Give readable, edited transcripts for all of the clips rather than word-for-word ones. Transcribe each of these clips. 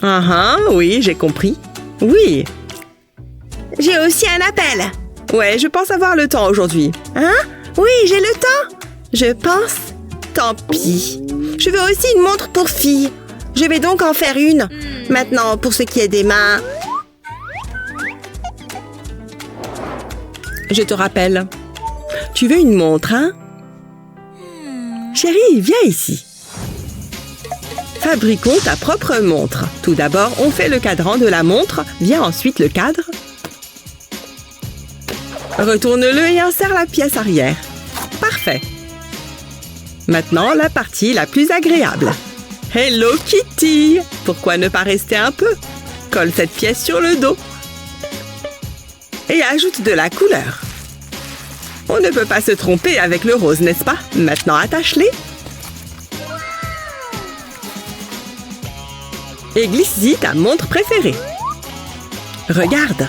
Ah ah, oui, j'ai compris. Oui. J'ai aussi un appel. Ouais, je pense avoir le temps aujourd'hui. Hein? Oui, j'ai le temps. Je pense. Tant pis. Je veux aussi une montre pour filles. Je vais donc en faire une. Maintenant, pour ce qui est des mains. Je te rappelle. Tu veux une montre, hein? Chérie, viens ici. Fabriquons ta propre montre. Tout d'abord, on fait le cadran de la montre. Vient ensuite le cadre. Retourne-le et insère la pièce arrière. Parfait. Maintenant, la partie la plus agréable. Hello Kitty! Pourquoi ne pas rester un peu? Colle cette pièce sur le dos. Et ajoute de la couleur. On ne peut pas se tromper avec le rose, n'est-ce pas? Maintenant, attache-les. Et glisse-y ta montre préférée. Regarde.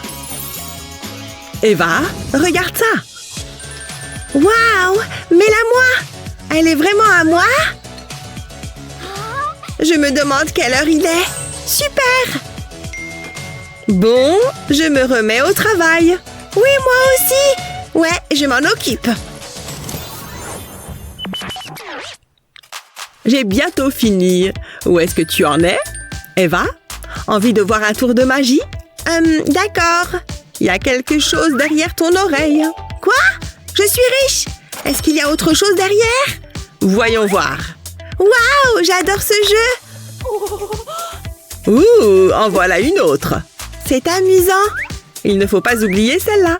Eva, regarde ça. Waouh! Mets-la-moi! Elle est vraiment à moi? Je me demande quelle heure il est. Super! Bon, je me remets au travail. Oui, moi aussi. Ouais, je m'en occupe. J'ai bientôt fini. Où est-ce que tu en es? Eva, envie de voir un tour de magie? D'accord. Il y a quelque chose derrière ton oreille. Quoi? Je suis riche. Est-ce qu'il y a autre chose derrière? Voyons voir. Waouh, j'adore ce jeu. Ouh, en voilà une autre. C'est amusant. Il ne faut pas oublier celle-là.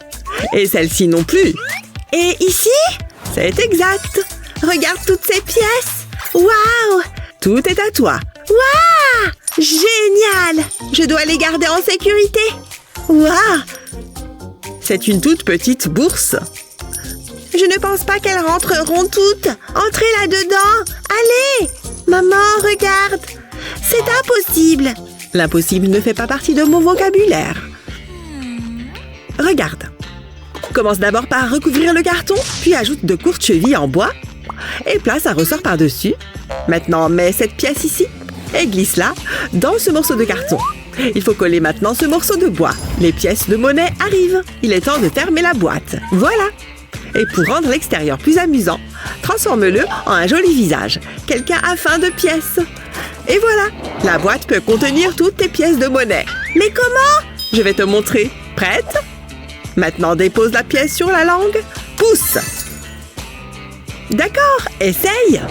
Et celle-ci non plus. Et ici? C'est exact. Regarde toutes ces pièces. Waouh! Tout est à toi. Waouh! Génial! Je dois les garder en sécurité. Waouh! C'est une toute petite bourse. Je ne pense pas qu'elles rentreront toutes. Entrez là-dedans. Allez! Maman, regarde. C'est impossible. L'impossible ne fait pas partie de mon vocabulaire. Regarde. Commence d'abord par recouvrir le carton, puis ajoute de courtes chevilles en bois et place un ressort par-dessus. Maintenant, mets cette pièce ici et glisse-la dans ce morceau de carton. Il faut coller maintenant ce morceau de bois. Les pièces de monnaie arrivent. Il est temps de fermer la boîte. Voilà. Et pour rendre l'extérieur plus amusant, transforme-le en un joli visage. Quelqu'un a faim de pièces. Et voilà, la boîte peut contenir toutes tes pièces de monnaie. Mais comment? Je vais te montrer. Prête? Maintenant, dépose la pièce sur la langue. Pousse. D'accord, essaye.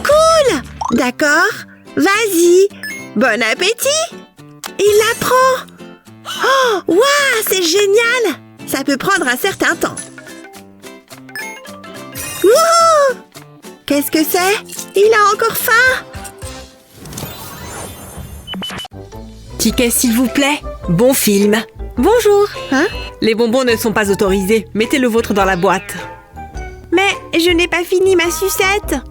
Cool. D'accord. Vas-y. Bon appétit. Il la prend. Oh, waouh, c'est génial. Ça peut prendre un certain temps. Wouhou! Qu'est-ce que c'est? Il a encore faim. Ticket, s'il vous plaît. Bon film. Bonjour. Hein? Les bonbons ne sont pas autorisés. Mettez le vôtre dans la boîte. Mais je n'ai pas fini ma sucette.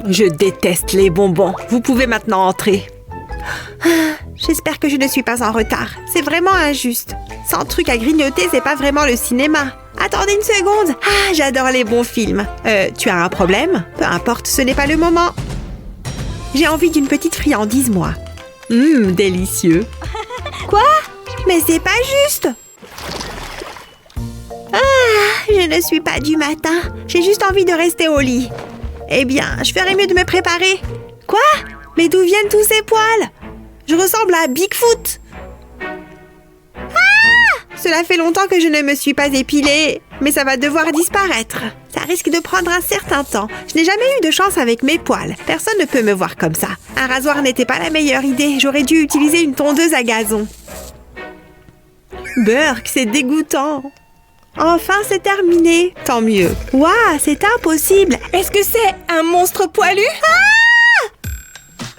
Je déteste les bonbons. Vous pouvez maintenant entrer. J'espère que je ne suis pas en retard. C'est vraiment injuste. Sans truc à grignoter, c'est pas vraiment le cinéma. Attendez une seconde. Ah, j'adore les bons films. Tu as un problème? Peu importe, ce n'est pas le moment. J'ai envie d'une petite friandise, moi. Délicieux. Quoi? Mais c'est pas juste. Ah, je ne suis pas du matin. J'ai juste envie de rester au lit. Eh bien, je ferais mieux de me préparer. Quoi? Mais d'où viennent tous ces poils? Je ressemble à Bigfoot. Ah! Cela fait longtemps que je ne me suis pas épilée, mais ça va devoir disparaître. Ça risque de prendre un certain temps. Je n'ai jamais eu de chance avec mes poils. Personne ne peut me voir comme ça. Un rasoir n'était pas la meilleure idée. J'aurais dû utiliser une tondeuse à gazon. Burk, c'est dégoûtant. Enfin, c'est terminé. Tant mieux. Waouh, c'est impossible. Est-ce que c'est un monstre poilu? Ah!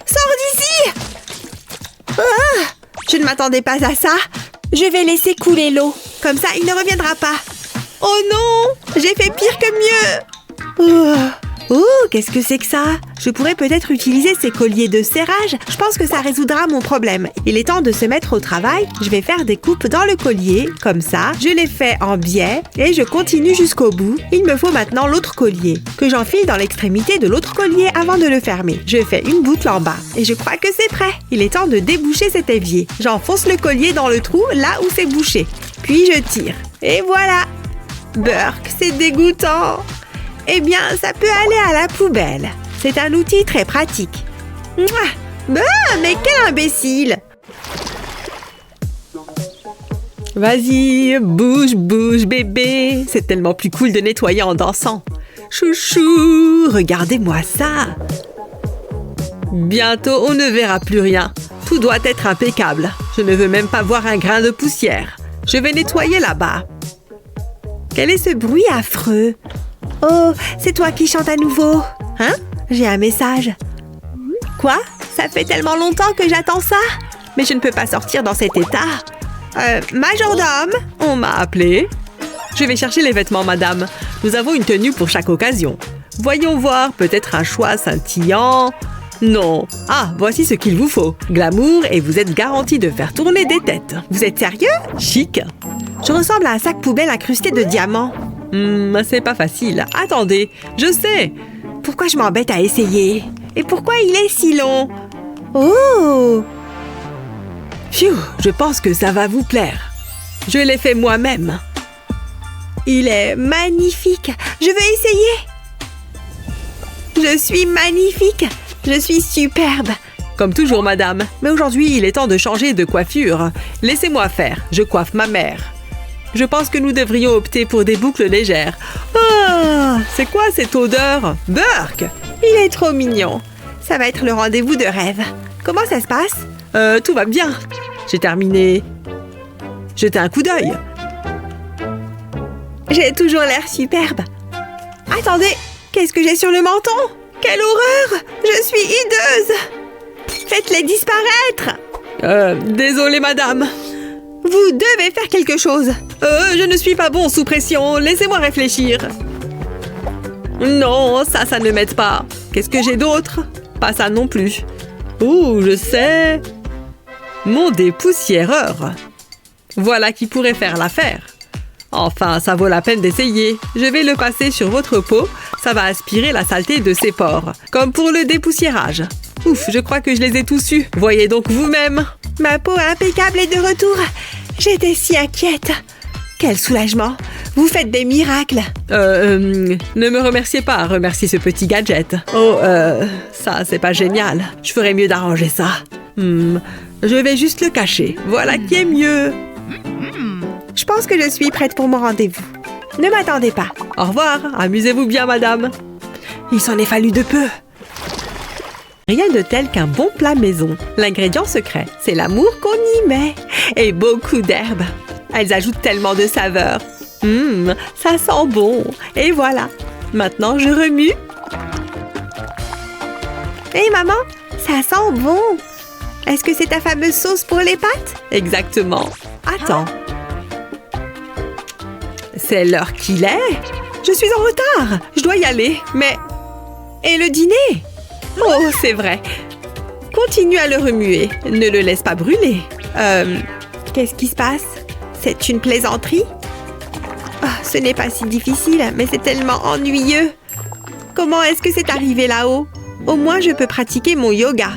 Sors d'ici! Ah! Je ne m'attendais pas à ça. Je vais laisser couler l'eau. Comme ça, il ne reviendra pas. Oh non! J'ai fait pire que mieux. Oh, qu'est-ce que c'est que ça? Je pourrais peut-être utiliser ces colliers de serrage. Je pense que ça résoudra mon problème. Il est temps de se mettre au travail. Je vais faire des coupes dans le collier. Comme ça, je les fais en biais et je continue jusqu'au bout. Il me faut maintenant l'autre collier, que j'enfile dans l'extrémité de l'autre collier avant de le fermer. Je fais une boucle en bas et je crois que c'est prêt. Il est temps de déboucher cet évier. J'enfonce le collier dans le trou là où c'est bouché. Puis je tire. Et voilà! Burk, c'est dégoûtant! Eh bien, ça peut aller à la poubelle. C'est un outil très pratique. Mouah! Bah, mais quel imbécile! Vas-y, bouge, bouge, bébé. C'est tellement plus cool de nettoyer en dansant. Chouchou, regardez-moi ça. Bientôt, on ne verra plus rien. Tout doit être impeccable. Je ne veux même pas voir un grain de poussière. Je vais nettoyer là-bas. Quel est ce bruit affreux? Oh, c'est toi qui chantes à nouveau. Hein? J'ai un message. Quoi? Ça fait tellement longtemps que j'attends ça. Mais je ne peux pas sortir dans cet état. Majordome? On m'a appelé. Je vais chercher les vêtements, madame. Nous avons une tenue pour chaque occasion. Voyons voir, peut-être un choix scintillant. Non. Ah, voici ce qu'il vous faut. Glamour et vous êtes garanti de faire tourner des têtes. Vous êtes sérieux? Chic. Je ressemble à un sac poubelle incrusté de diamants. C'est pas facile. Attendez, je sais. Pourquoi je m'embête à essayer? Et pourquoi il est si long? Oh! Phew, je pense que ça va vous plaire. Je l'ai fait moi-même. Il est magnifique. Je veux essayer. Je suis magnifique. Je suis superbe. Comme toujours, madame. Mais aujourd'hui, il est temps de changer de coiffure. Laissez-moi faire. Je coiffe ma mère. Je pense que nous devrions opter pour des boucles légères. Oh, c'est quoi cette odeur? Burk! Il est trop mignon. Ça va être le rendez-vous de rêve. Comment ça se passe? Tout va bien. J'ai terminé. Jetez un coup d'œil. J'ai toujours l'air superbe. Attendez, qu'est-ce que j'ai sur le menton? Quelle horreur! Je suis hideuse! Faites-les disparaître! Désolée, madame. Vous devez faire quelque chose. Je ne suis pas bon sous pression. Laissez-moi réfléchir. Non, ça ne m'aide pas. Qu'est-ce que j'ai d'autre? Pas ça non plus. Ouh, je sais. Mon dépoussiéreur. Voilà qui pourrait faire l'affaire. Enfin, ça vaut la peine d'essayer. Je vais le passer sur votre peau. Ça va aspirer la saleté de ses pores. Comme pour le dépoussiérage. Ouf, je crois que je les ai tous eus. Voyez donc vous-même. Ma peau impeccable est de retour. J'étais si inquiète. Quel soulagement. Vous faites des miracles. Ne me remerciez pas. Remerciez ce petit gadget. Oh, ça, c'est pas génial. Je ferais mieux d'arranger ça. Je vais juste le cacher. Voilà qui est mieux. Je pense que je suis prête pour mon rendez-vous. Ne m'attendez pas. Au revoir. Amusez-vous bien, madame. Il s'en est fallu de peu. Rien de tel qu'un bon plat maison. L'ingrédient secret, c'est l'amour qu'on y met. Et beaucoup d'herbes. Elles ajoutent tellement de saveurs. Ça sent bon. Et voilà. Maintenant, je remue. Hé, maman, ça sent bon. Est-ce que c'est ta fameuse sauce pour les pâtes? Exactement. Attends. C'est l'heure qu'il est. Je suis en retard. Je dois y aller. Mais... Et le dîner? Oh, c'est vrai. Continue à le remuer. Ne le laisse pas brûler. Qu'est-ce qui se passe? C'est une plaisanterie? Oh, ce n'est pas si difficile, mais c'est tellement ennuyeux. Comment est-ce que c'est arrivé là-haut? Au moins, je peux pratiquer mon yoga.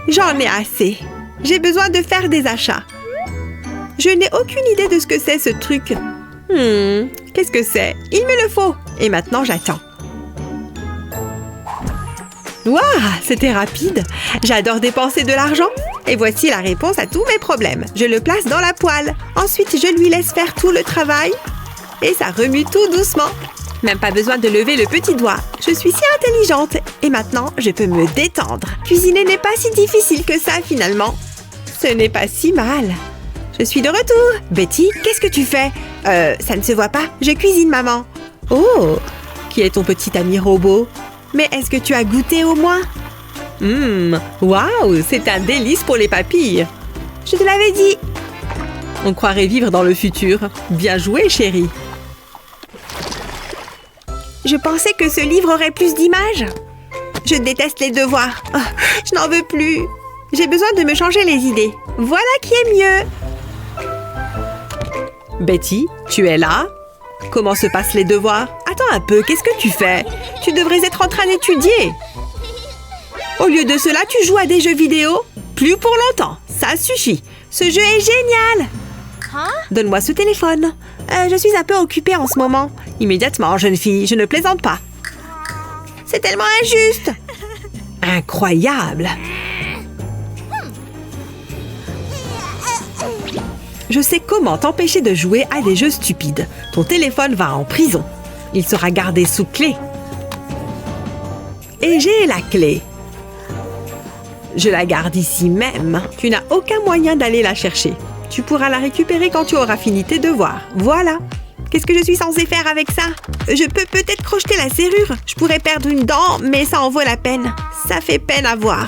J'en ai assez. J'ai besoin de faire des achats. Je n'ai aucune idée de ce que c'est ce truc. Qu'est-ce que c'est? Il me le faut. Et maintenant, j'attends. Waouh, c'était rapide. J'adore dépenser de l'argent. Et voici la réponse à tous mes problèmes. Je le place dans la poêle. Ensuite, je lui laisse faire tout le travail. Et ça remue tout doucement. Même pas besoin de lever le petit doigt. Je suis si intelligente. Et maintenant, je peux me détendre. Cuisiner n'est pas si difficile que ça, finalement. Ce n'est pas si mal. Je suis de retour. Betty, qu'est-ce que tu fais? Ça ne se voit pas. Je cuisine, maman. Oh, qui est ton petit ami robot? Mais est-ce que tu as goûté au moins? Waouh, c'est un délice pour les papilles. Je te l'avais dit. On croirait vivre dans le futur. Bien joué, chérie. Je pensais que ce livre aurait plus d'images. Je déteste les devoirs. Oh, je n'en veux plus. J'ai besoin de me changer les idées. Voilà qui est mieux. Betty, tu es là? Comment se passent les devoirs? Attends un peu, qu'est-ce que tu fais? Tu devrais être en train d'étudier. Au lieu de cela, tu joues à des jeux vidéo? Plus pour longtemps, ça suffit. Ce jeu est génial. Donne-moi ce téléphone. Je suis un peu occupée en ce moment. Immédiatement, jeune fille, je ne plaisante pas. C'est tellement injuste. Incroyable. Je sais comment t'empêcher de jouer à des jeux stupides. Ton téléphone va en prison. Il sera gardé sous clé. Et j'ai la clé. Je la garde ici même. Tu n'as aucun moyen d'aller la chercher. Tu pourras la récupérer quand tu auras fini tes devoirs. Voilà. Qu'est-ce que je suis censée faire avec ça? Je peux peut-être crocheter la serrure. Je pourrais perdre une dent, mais ça en vaut la peine. Ça fait peine à voir.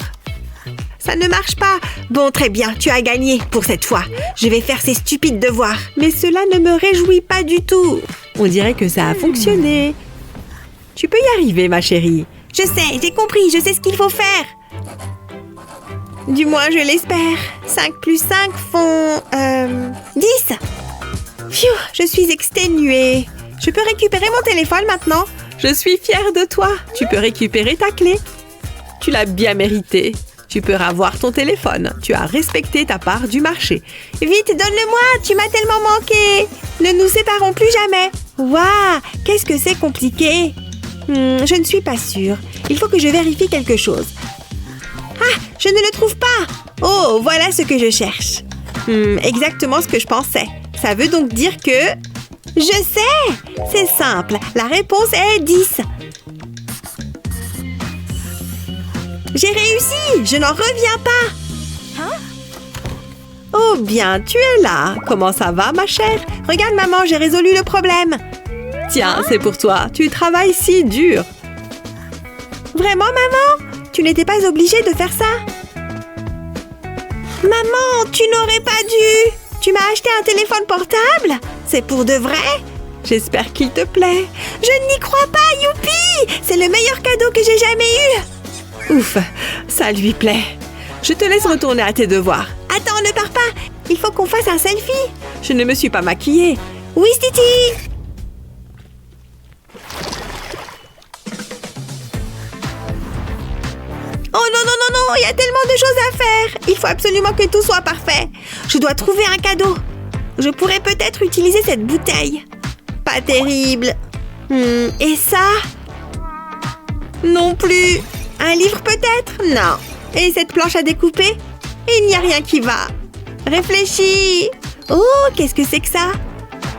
Ça ne marche pas. Bon, très bien, tu as gagné pour cette fois. Je vais faire ces stupides devoirs. Mais cela ne me réjouit pas du tout. On dirait que ça a fonctionné. Tu peux y arriver, ma chérie. Je sais, j'ai compris, je sais ce qu'il faut faire. Du moins, je l'espère. 5 plus 5 font... 10. Pfiou, je suis exténuée. Je peux récupérer mon téléphone maintenant? Je suis fière de toi. Tu peux récupérer ta clé. Tu l'as bien mérité. Tu peux avoir ton téléphone. Tu as respecté ta part du marché. Vite, donne-le-moi. Tu m'as tellement manqué. Ne nous séparons plus jamais. Waouh, qu'est-ce que c'est compliqué. Je ne suis pas sûre. Il faut que je vérifie quelque chose. Ah, je ne le trouve pas. Oh, voilà ce que je cherche. Exactement ce que je pensais. Ça veut donc dire que... Je sais. C'est simple. La réponse est 10. J'ai réussi. Je n'en reviens pas. Oh bien, tu es là. Comment ça va, ma chère? Regarde, maman, j'ai résolu le problème. Tiens, c'est pour toi. Tu travailles si dur. Vraiment, maman? Tu n'étais pas obligée de faire ça? Maman, tu n'aurais pas dû. Tu m'as acheté un téléphone portable? C'est pour de vrai? J'espère qu'il te plaît. Je n'y crois pas, youpi! C'est le meilleur cadeau que j'ai jamais eu. Ouf, ça lui plaît. Je te laisse retourner à tes devoirs. Attends, ne pars pas. Il faut qu'on fasse un selfie. Je ne me suis pas maquillée. Oui, Titi. Oh non, non, non, non, il y a tellement de choses à faire. Il faut absolument que tout soit parfait. Je dois trouver un cadeau. Je pourrais peut-être utiliser cette bouteille. Pas terrible. Et ça? Non plus. Un livre peut-être? Non. Et cette planche à découper? Il n'y a rien qui va. Réfléchis. Oh, qu'est-ce que c'est que ça?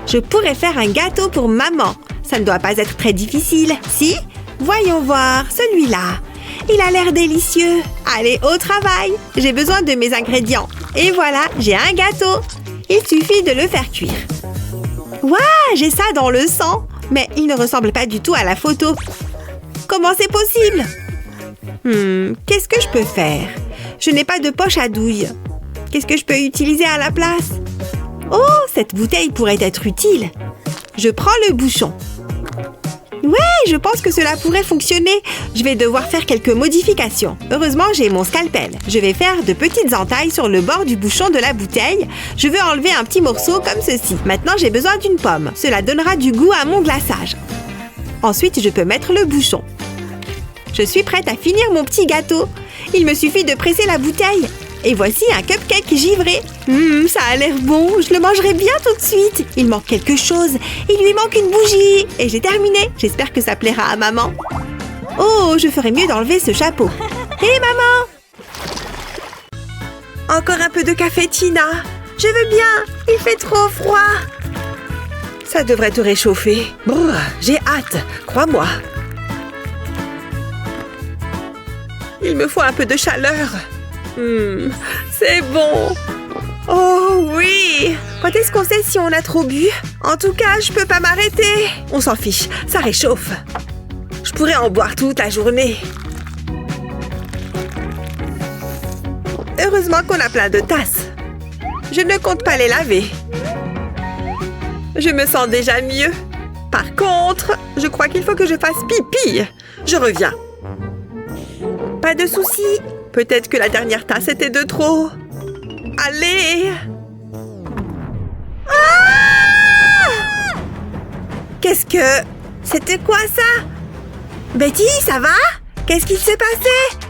Je pourrais faire un gâteau pour maman. Ça ne doit pas être très difficile, si? Voyons voir, celui-là. Il a l'air délicieux. Allez, au travail. J'ai besoin de mes ingrédients. Et voilà, j'ai un gâteau. Il suffit de le faire cuire. Waouh, j'ai ça dans le sang. Mais il ne ressemble pas du tout à la photo. Comment c'est possible? Qu'est-ce que je peux faire? Je n'ai pas de poche à douille. Qu'est-ce que je peux utiliser à la place? Oh, cette bouteille pourrait être utile. Je prends le bouchon. Ouais, je pense que cela pourrait fonctionner. Je vais devoir faire quelques modifications. Heureusement, j'ai mon scalpel. Je vais faire de petites entailles sur le bord du bouchon de la bouteille. Je veux enlever un petit morceau comme ceci. Maintenant, j'ai besoin d'une pomme. Cela donnera du goût à mon glaçage. Ensuite, je peux mettre le bouchon. Je suis prête à finir mon petit gâteau. Il me suffit de presser la bouteille. Et voici un cupcake givré. Ça a l'air bon. Je le mangerai bien tout de suite. Il manque quelque chose. Il lui manque une bougie. Et j'ai terminé. J'espère que ça plaira à maman. Oh, je ferais mieux d'enlever ce chapeau. Hé, maman! Encore un peu de café, Tina. Je veux bien. Il fait trop froid. Ça devrait te réchauffer. Brrr, j'ai hâte. Crois-moi. Il me faut un peu de chaleur. C'est bon. Oh oui. Quand est-ce qu'on sait si on a trop bu? En tout cas, je peux pas m'arrêter. On s'en fiche, ça réchauffe. Je pourrais en boire toute la journée. Heureusement qu'on a plein de tasses. Je ne compte pas les laver. Je me sens déjà mieux. Par contre, je crois qu'il faut que je fasse pipi. Je reviens. Pas de souci. Peut-être que la dernière tasse était de trop. Allez! Ah! Qu'est-ce que... C'était quoi ça? Betty, ça va? Qu'est-ce qu'il s'est passé?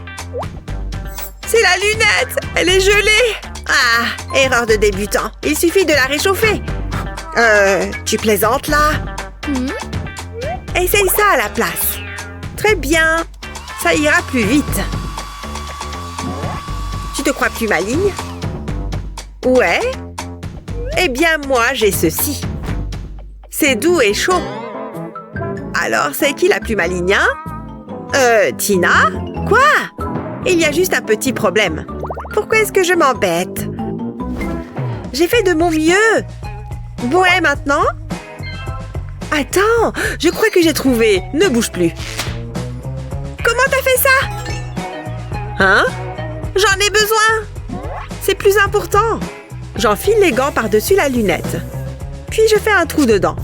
C'est la lunette! Elle est gelée! Ah, erreur de débutant. Il suffit de la réchauffer. Tu plaisantes là? Essaye ça à la place. Très bien. Ça ira plus vite. Tu te crois plus maligne? Ouais. Eh bien, moi, j'ai ceci. C'est doux et chaud. Alors, c'est qui la plus maligne, hein? Tina? Quoi? Il y a juste un petit problème. Pourquoi est-ce que je m'embête? J'ai fait de mon mieux. Ouais, maintenant? Attends, je crois que j'ai trouvé. Ne bouge plus. Comment t'as fait ça? Hein? J'en ai besoin. C'est plus important. J'enfile les gants par-dessus la lunette. Puis je fais un trou dedans.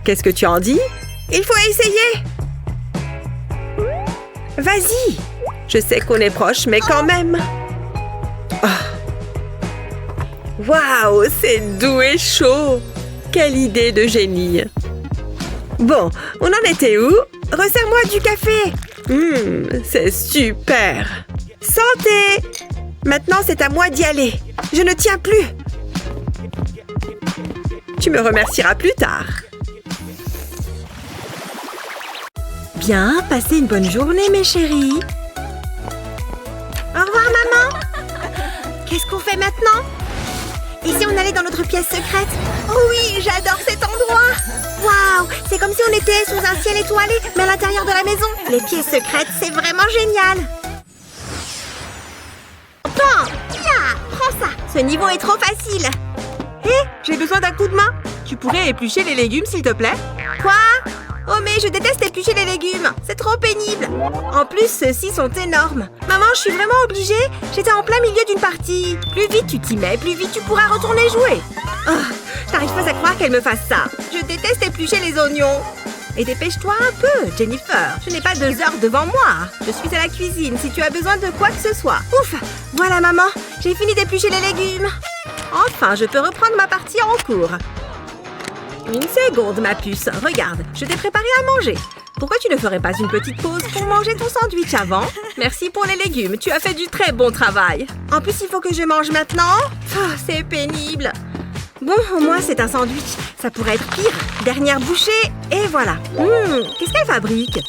Qu'est-ce que tu en dis? Il faut essayer. Vas-y. Je sais qu'on est proche, mais quand même. Waouh, c'est doux et chaud. Quelle idée de génie. Bon, on en était où? Resserre-moi du café. C'est super. Santé. Maintenant, c'est à moi d'y aller. Je ne tiens plus. Tu me remercieras plus tard. Bien, passez une bonne journée, mes chéris. Au revoir, maman. Qu'est-ce qu'on fait maintenant? Et si on allait dans notre pièce secrète? Oh oui, j'adore cet endroit. Waouh, c'est comme si on était sous un ciel étoilé, mais à l'intérieur de la maison. Les pièces secrètes, c'est vraiment génial. Attends, tiens, prends ça. Ce niveau est trop facile. Hé, j'ai besoin d'un coup de main. Tu pourrais éplucher les légumes, s'il te plaît? Quoi? Oh mais je déteste éplucher les légumes. C'est trop pénible. En plus, ceux-ci sont énormes. Maman, je suis vraiment obligée. J'étais en plein milieu d'une partie. Plus vite tu t'y mets, plus vite tu pourras retourner jouer. Oh, j'arrive pas à croire qu'elle me fasse ça. Je déteste éplucher les oignons. Et dépêche-toi un peu, Jennifer. Je n'ai pas 2 heures devant moi. Je suis à la cuisine si tu as besoin de quoi que ce soit. Ouf! Voilà, maman. J'ai fini d'éplucher les légumes. Enfin, je peux reprendre ma partie en cours. Une seconde, ma puce. Regarde, je t'ai préparé à manger. Pourquoi tu ne ferais pas une petite pause pour manger ton sandwich avant? Merci pour les légumes. Tu as fait du très bon travail. En plus, il faut que je mange maintenant. Oh, c'est pénible. Bon, au moins, c'est un sandwich. Ça pourrait être pire. Dernière bouchée, et voilà. Qu'est-ce qu'elle fabrique?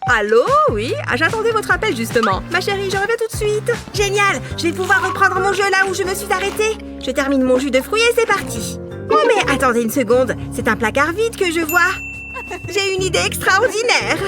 Allô? Oui? Ah, j'attendais votre appel, justement. Ma chérie, je reviens tout de suite. Génial! Je vais pouvoir reprendre mon jeu là où je me suis arrêtée. Je termine mon jus de fruits et c'est parti. Oh, mais attendez une seconde. C'est un placard vide que je vois. J'ai une idée extraordinaire.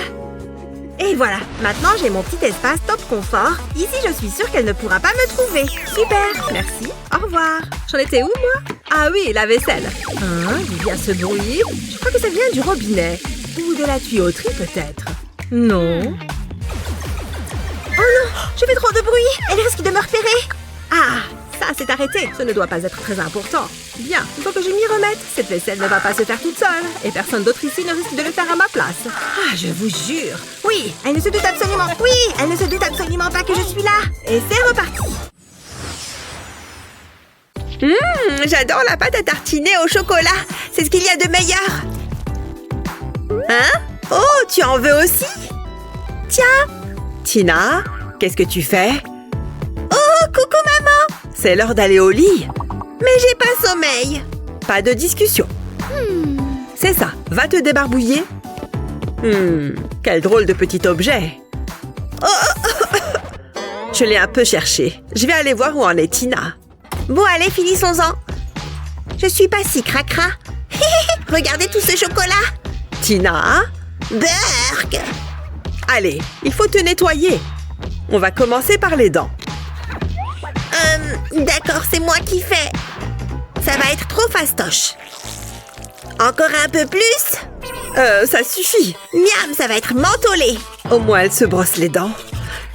Et voilà, maintenant j'ai mon petit espace top confort. Ici, je suis sûre qu'elle ne pourra pas me trouver. Super, merci, au revoir. J'en étais où, moi? Ah oui, la vaisselle. D'où vient ce bruit? Je crois que ça vient du robinet. Ou de la tuyauterie, peut-être. Non. Oh non, je fais trop de bruit. Elle risque de me repérer. Ah, ça s'est arrêté. Ce ne doit pas être très important. Bien, il faut que je m'y remette. Cette vaisselle ne va pas se faire toute seule. Et personne d'autre ici ne risque de le faire à ma place. Ah, je vous jure. Oui, elle ne se doute absolument. Oui, elle ne se doute absolument pas que je suis là. Et c'est reparti. J'adore la pâte à tartiner au chocolat. C'est ce qu'il y a de meilleur. Hein? Oh, tu en veux aussi? Tiens. Tina, qu'est-ce que tu fais? Oh, coucou maman. C'est l'heure d'aller au lit. Mais j'ai pas sommeil. Pas de discussion. C'est ça, va te débarbouiller. Quel drôle de petit objet. Je l'ai un peu cherché. Je vais aller voir où en est Tina. Bon, allez, finissons-en. Je suis pas si cracra. Regardez tout ce chocolat. Tina? Berk. Allez, il faut te nettoyer. On va commencer par les dents. D'accord, c'est moi qui fais. Ça va être trop fastoche. Encore un peu plus? Ça suffit. Miam, ça va être mentholé. Au moins, elle se brosse les dents.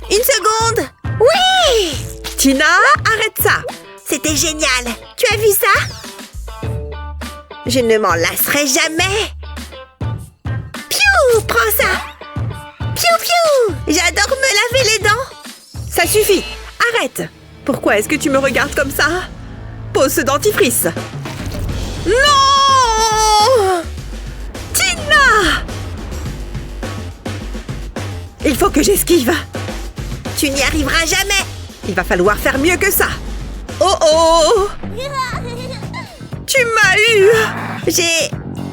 Une seconde. Oui! Tina, arrête ça. C'était génial. Tu as vu ça? Je ne m'en lasserai jamais. Piou, prends ça. Piou, piou. J'adore me laver les dents. Ça suffit. Arrête. Pourquoi est-ce que tu me regardes comme ça? Pose ce dentifrice. Non! Tina! Il faut que j'esquive. Tu n'y arriveras jamais. Il va falloir faire mieux que ça. Oh oh! Tu m'as eu! J'ai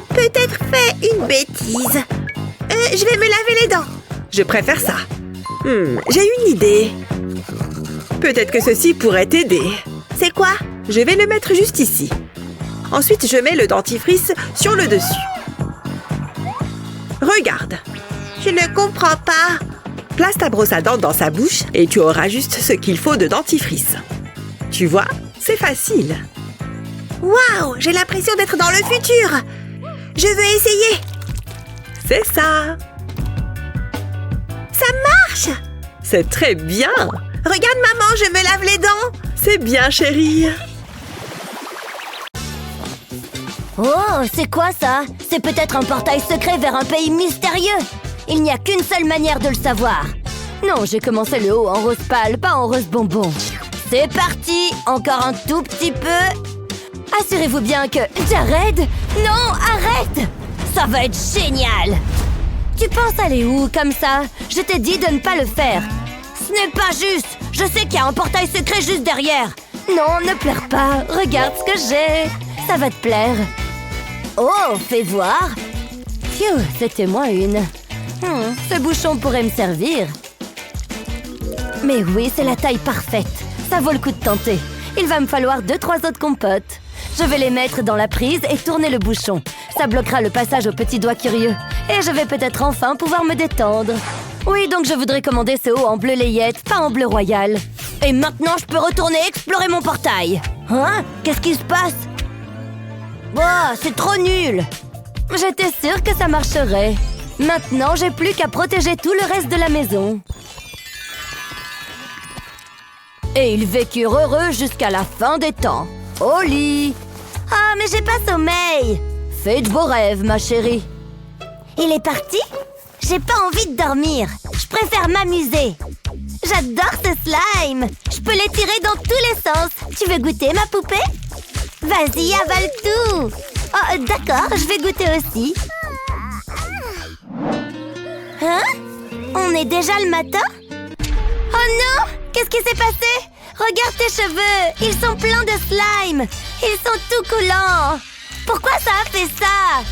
peut-être fait une bêtise. Je vais me laver les dents. Je préfère ça. J'ai une idée. Peut-être que ceci pourrait t'aider. C'est quoi? Je vais le mettre juste ici. Ensuite, je mets le dentifrice sur le dessus. Regarde. Je ne comprends pas. Place ta brosse à dents dans sa bouche et tu auras juste ce qu'il faut de dentifrice. Tu vois, c'est facile. Waouh, j'ai l'impression d'être dans le futur. Je veux essayer. C'est ça. Ça marche. C'est très bien. Regarde maman, je me lave les dents. C'est bien, chérie. Oh, c'est quoi ça? C'est peut-être un portail secret vers un pays mystérieux. Il n'y a qu'une seule manière de le savoir. Non, j'ai commencé le haut en rose pâle, pas en rose bonbon. C'est parti, encore un tout petit peu. Assurez-vous bien que... Jared? Non, arrête! Ça va être génial! Tu penses aller où comme ça? Je t'ai dit de ne pas le faire. Ce n'est pas juste. Je sais qu'il y a un portail secret juste derrière. Non, ne pleure pas. Regarde ce que j'ai. Ça va te plaire. Oh, fais voir. Phew, c'était moins une. Ce bouchon pourrait me servir. Mais oui, c'est la taille parfaite. Ça vaut le coup de tenter. Il va me falloir 2-3 autres compotes. Je vais les mettre dans la prise et tourner le bouchon. Ça bloquera le passage au petit doigt curieux. Et je vais peut-être enfin pouvoir me détendre. Oui, donc je voudrais commander ce haut en bleu layette, pas en bleu royal. Et maintenant, je peux retourner explorer mon portail. Hein? Qu'est-ce qui se passe? Oh, c'est trop nul! J'étais sûre que ça marcherait. Maintenant, j'ai plus qu'à protéger tout le reste de la maison. Et ils vécurent heureux jusqu'à la fin des temps. Au lit! Ah, mais j'ai pas sommeil! Fais de beaux rêves, ma chérie. Il est parti? J'ai pas envie de dormir. Je préfère m'amuser. J'adore ce slime. Je peux l'étirer dans tous les sens. Tu veux goûter, ma poupée? Vas-y, avale tout. Oh, d'accord, je vais goûter aussi. Hein? On est déjà le matin? Oh non! Qu'est-ce qui s'est passé? Regarde tes cheveux. Ils sont pleins de slime. Ils sont tout collants. Pourquoi ça a fait ça?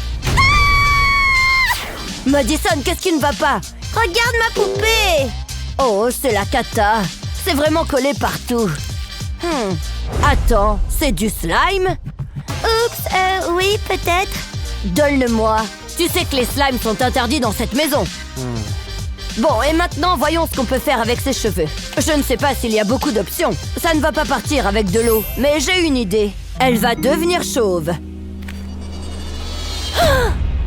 Madison, qu'est-ce qui ne va pas? Regarde ma poupée! Oh, c'est la cata. C'est vraiment collé partout. Attends, c'est du slime? Oups, oui, peut-être. Donne-le-moi. Tu sais que les slimes sont interdits dans cette maison. Bon, et maintenant, voyons ce qu'on peut faire avec ses cheveux. Je ne sais pas s'il y a beaucoup d'options. Ça ne va pas partir avec de l'eau, mais j'ai une idée. Elle va devenir chauve.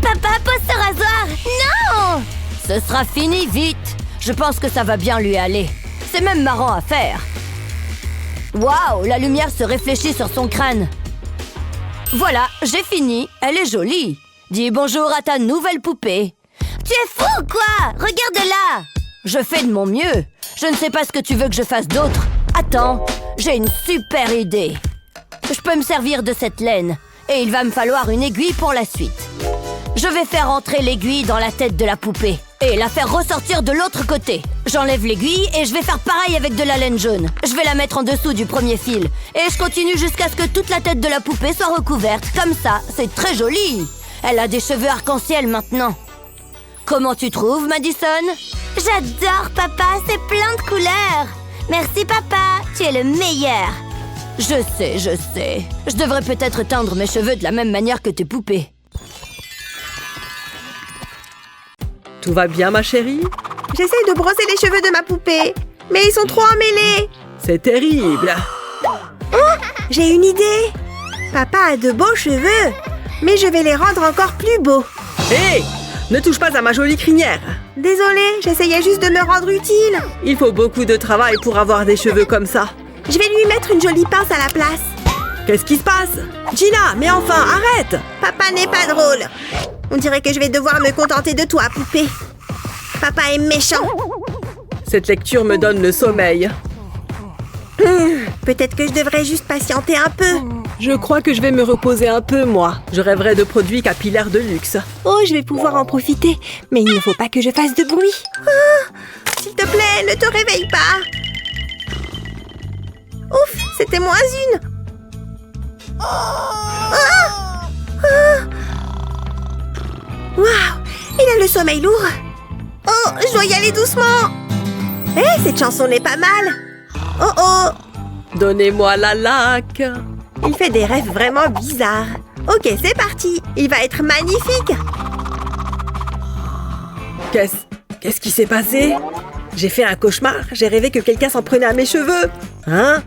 Papa, pose ce rasoir! Non! Ce sera fini vite. Je pense que ça va bien lui aller. C'est même marrant à faire. Waouh, la lumière se réfléchit sur son crâne. Voilà, j'ai fini. Elle est jolie. Dis bonjour à ta nouvelle poupée. Tu es fou, quoi? Regarde-la! Je fais de mon mieux. Je ne sais pas ce que tu veux que je fasse d'autre. Attends, j'ai une super idée. Je peux me servir de cette laine. Et il va me falloir une aiguille pour la suite. Je vais faire entrer l'aiguille dans la tête de la poupée et la faire ressortir de l'autre côté. J'enlève l'aiguille et je vais faire pareil avec de la laine jaune. Je vais la mettre en dessous du premier fil. Et je continue jusqu'à ce que toute la tête de la poupée soit recouverte. Comme ça, c'est très joli. Elle a des cheveux arc-en-ciel maintenant. Comment tu trouves, Madison? J'adore, papa. C'est plein de couleurs. Merci, papa. Tu es le meilleur. Je sais, je sais. Je devrais peut-être teindre mes cheveux de la même manière que tes poupées. Tout va bien, ma chérie? J'essaye de brosser les cheveux de ma poupée, mais ils sont trop emmêlés. C'est terrible. Oh, j'ai une idée. Papa a de beaux cheveux, mais je vais les rendre encore plus beaux. Hé! Ne touche pas à ma jolie crinière. Désolée, j'essayais juste de me rendre utile. Il faut beaucoup de travail pour avoir des cheveux comme ça. Je vais lui mettre une jolie pince à la place. Qu'est-ce qui se passe? Gina, mais enfin, arrête! Papa n'est pas drôle. On dirait que je vais devoir me contenter de toi, poupée. Papa est méchant. Cette lecture me donne le sommeil. Peut-être que je devrais juste patienter un peu. Je crois que je vais me reposer un peu, moi. Je rêverais de produits capillaires de luxe. Oh, je vais pouvoir en profiter. Mais il ne faut pas que je fasse de bruit. S'il te plaît, ne te réveille pas. Ouf, c'était moins une. Waouh, il a le sommeil lourd. Oh, je dois y aller doucement. Hé, cette chanson n'est pas mal. Oh oh. Donnez-moi la laque. Il fait des rêves vraiment bizarres. Ok, c'est parti. Il va être magnifique. Qu'est-ce qui s'est passé? J'ai fait un cauchemar. J'ai rêvé que quelqu'un s'en prenait à mes cheveux. Hein?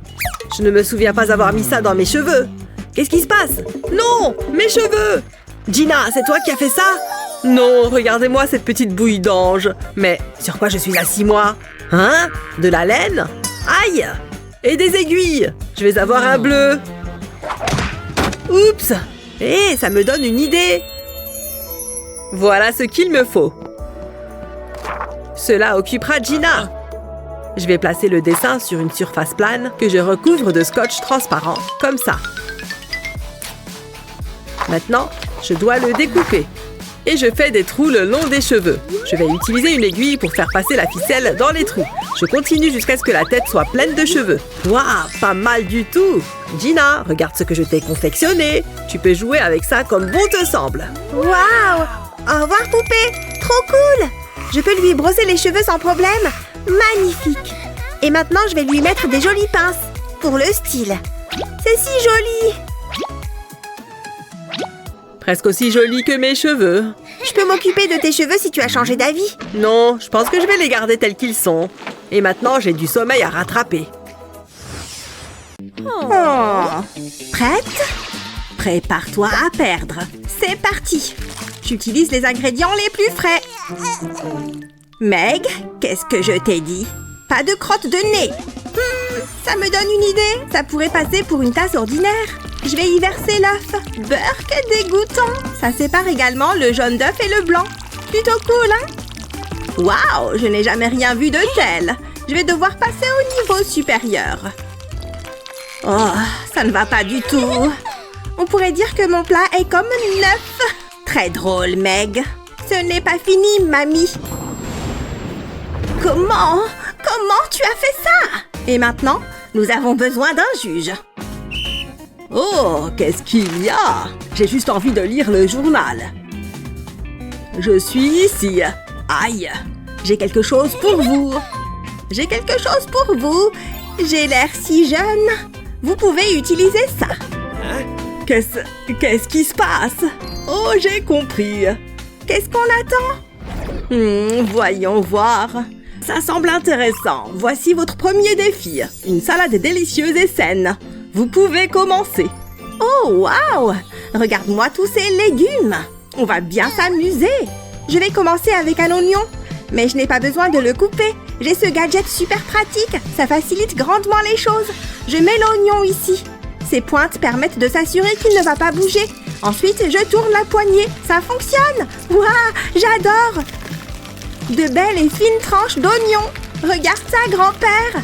Je ne me souviens pas avoir mis ça dans mes cheveux. Qu'est-ce qui se passe? Non! Mes cheveux! Gina, c'est toi qui as fait ça? Non, regardez-moi cette petite bouille d'ange. Mais sur quoi je suis assis, moi? Hein? De la laine? Aïe! Et des aiguilles! Je vais avoir un bleu. Oups! Eh, ça me donne une idée. Voilà ce qu'il me faut. Cela occupera Gina. Je vais placer le dessin sur une surface plane que je recouvre de scotch transparent, comme ça. Maintenant, je dois le découper. Et je fais des trous le long des cheveux. Je vais utiliser une aiguille pour faire passer la ficelle dans les trous. Je continue jusqu'à ce que la tête soit pleine de cheveux. Waouh, pas mal du tout! Gina, regarde ce que je t'ai confectionné. Tu peux jouer avec ça comme bon te semble. Waouh! Au revoir, poupée! Trop cool! Je peux lui brosser les cheveux sans problème. Magnifique! Et maintenant, je vais lui mettre des jolies pinces. Pour le style. C'est si joli! Presque aussi joli que mes cheveux. Je peux m'occuper de tes cheveux si tu as changé d'avis. Non, je pense que je vais les garder tels qu'ils sont. Et maintenant, j'ai du sommeil à rattraper. Oh. Prête? Prépare-toi à perdre. C'est parti. J'utilise les ingrédients les plus frais. Meg, qu'est-ce que je t'ai dit? Pas de crotte de nez. Ça me donne une idée. Ça pourrait passer pour une tasse ordinaire. Je vais y verser l'œuf. Burk dégoûtant. Ça sépare également le jaune d'œuf et le blanc. Plutôt cool, hein? Waouh, je n'ai jamais rien vu de tel. Je vais devoir passer au niveau supérieur. Oh, ça ne va pas du tout. On pourrait dire que mon plat est comme neuf. Très drôle, Meg. Ce n'est pas fini, mamie. Comment tu as fait ça? Et maintenant, nous avons besoin d'un juge. Oh, qu'est-ce qu'il y a? J'ai juste envie de lire le journal. Je suis ici. Aïe, j'ai quelque chose pour vous. J'ai quelque chose pour vous. J'ai l'air si jeune. Vous pouvez utiliser ça. Qu'est-ce qui se passe? Oh, j'ai compris. Qu'est-ce qu'on attend? Voyons voir. Ça semble intéressant. Voici votre premier défi. Une salade délicieuse et saine. Vous pouvez commencer. Oh, waouh! Regarde-moi tous ces légumes. On va bien s'amuser. Je vais commencer avec un oignon. Mais je n'ai pas besoin de le couper. J'ai ce gadget super pratique. Ça facilite grandement les choses. Je mets l'oignon ici. Ces pointes permettent de s'assurer qu'il ne va pas bouger. Ensuite, je tourne la poignée. Ça fonctionne. Waouh, j'adore. De belles et fines tranches d'oignons. Regarde ça, grand-père.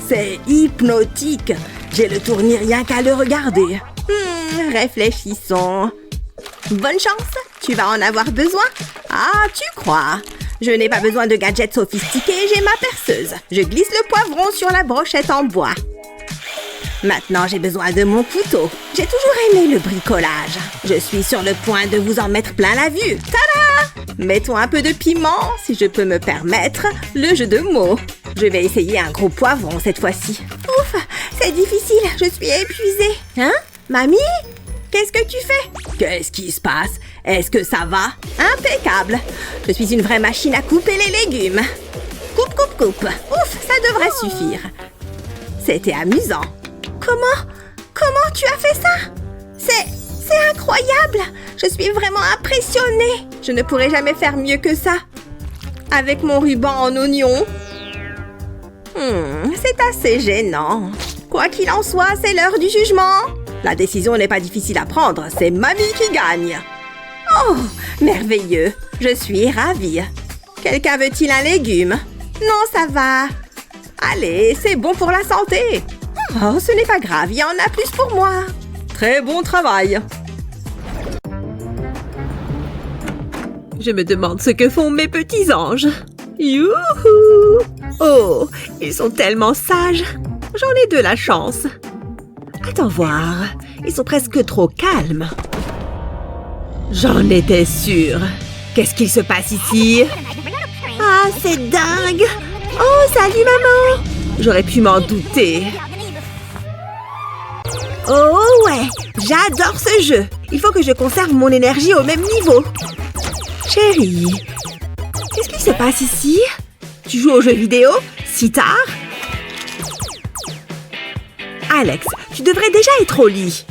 C'est hypnotique. J'ai le tournis rien qu'à le regarder. Réfléchissons. Bonne chance, tu vas en avoir besoin. Ah, tu crois? Je n'ai pas besoin de gadgets sophistiqués, j'ai ma perceuse. Je glisse le poivron sur la brochette en bois. Maintenant, j'ai besoin de mon couteau. J'ai toujours aimé le bricolage. Je suis sur le point de vous en mettre plein la vue. Tada! Mettons un peu de piment, si je peux me permettre le jeu de mots. Je vais essayer un gros poivron cette fois-ci. Ouf, c'est difficile, je suis épuisée. Hein? Mamie? Qu'est-ce que tu fais? Qu'est-ce qui se passe? Est-ce que ça va? Impeccable. Je suis une vraie machine à couper les légumes. Coupe, coupe, coupe. Ouf, ça devrait suffire. C'était amusant. Comment tu as fait ça? C'est incroyable. Je suis vraiment impressionnée. Je ne pourrais jamais faire mieux que ça. Avec mon ruban en oignon. C'est assez gênant. Quoi qu'il en soit, c'est l'heure du jugement. La décision n'est pas difficile à prendre, c'est Mamie qui gagne. Oh, merveilleux. Je suis ravie. Quelqu'un veut-il un légume? Non, ça va. Allez, c'est bon pour la santé. Oh, ce n'est pas grave, il y en a plus pour moi. Très bon travail. Je me demande ce que font mes petits anges. Youhou! Oh, ils sont tellement sages. J'en ai de la chance. Attends voir, ils sont presque trop calmes. J'en étais sûre. Qu'est-ce qu'il se passe ici? Ah, c'est dingue! Oh, salut maman! J'aurais pu m'en douter. Oh ouais, j'adore ce jeu. Il faut que je conserve mon énergie au même niveau. Chérie, qu'est-ce qui se passe ici? Tu joues aux jeux vidéo? Si tard? Alex, tu devrais déjà être au lit.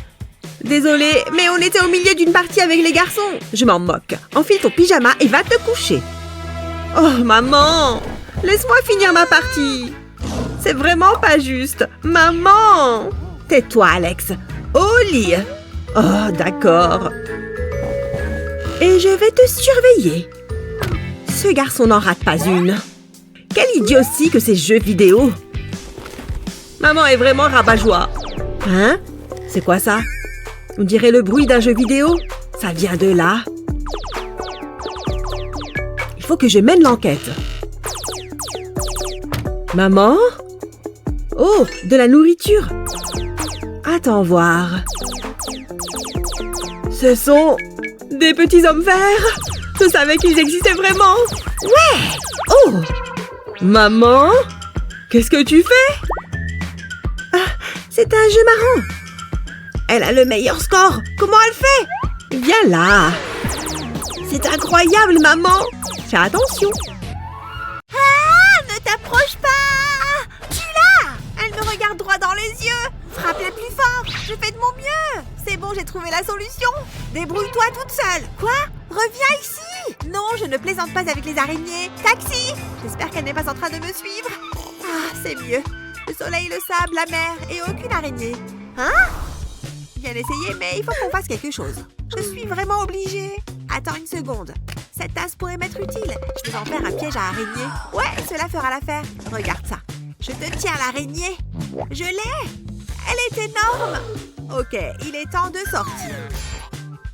Désolée, mais on était au milieu d'une partie avec les garçons. Je m'en moque. Enfile ton pyjama et va te coucher. Oh, maman! Laisse-moi finir ma partie. C'est vraiment pas juste. Maman! Tais-toi, Alex. Au lit. Oh, d'accord. Et je vais te surveiller. Ce garçon n'en rate pas une. Quelle idiotie que ces jeux vidéo. Maman est vraiment rabat-joie. Hein? C'est quoi ça? On dirait le bruit d'un jeu vidéo. Ça vient de là. Il faut que je mène l'enquête. Maman? Oh, de la nourriture. Attends voir. Ce sont des petits hommes verts. Je savais qu'ils existaient vraiment. Ouais! Oh! Maman? Qu'est-ce que tu fais? Ah, c'est un jeu marrant. Elle a le meilleur score. Comment elle fait? Viens là. C'est incroyable, maman. Fais attention. Ah, ne t'approche pas. Tu l'as. Elle me regarde droit dans les yeux. Frappe-la plus fort. Je fais de mon mieux. C'est bon, j'ai trouvé la solution. Débrouille-toi toute seule. Quoi? Reviens ici. Non, je ne plaisante pas avec les araignées. Taxi. J'espère qu'elle n'est pas en train de me suivre. Ah, c'est mieux. Le soleil, le sable, la mer et aucune araignée. Hein? Bien essayé, mais il faut qu'on fasse quelque chose. Je suis vraiment obligée. Attends une seconde. Cette tasse pourrait m'être utile. Je vais en faire un piège à araignée. Ouais, cela fera l'affaire. Regarde ça. Je te tiens l'araignée. Je l'ai. Elle est énorme. Ok, il est temps de sortir.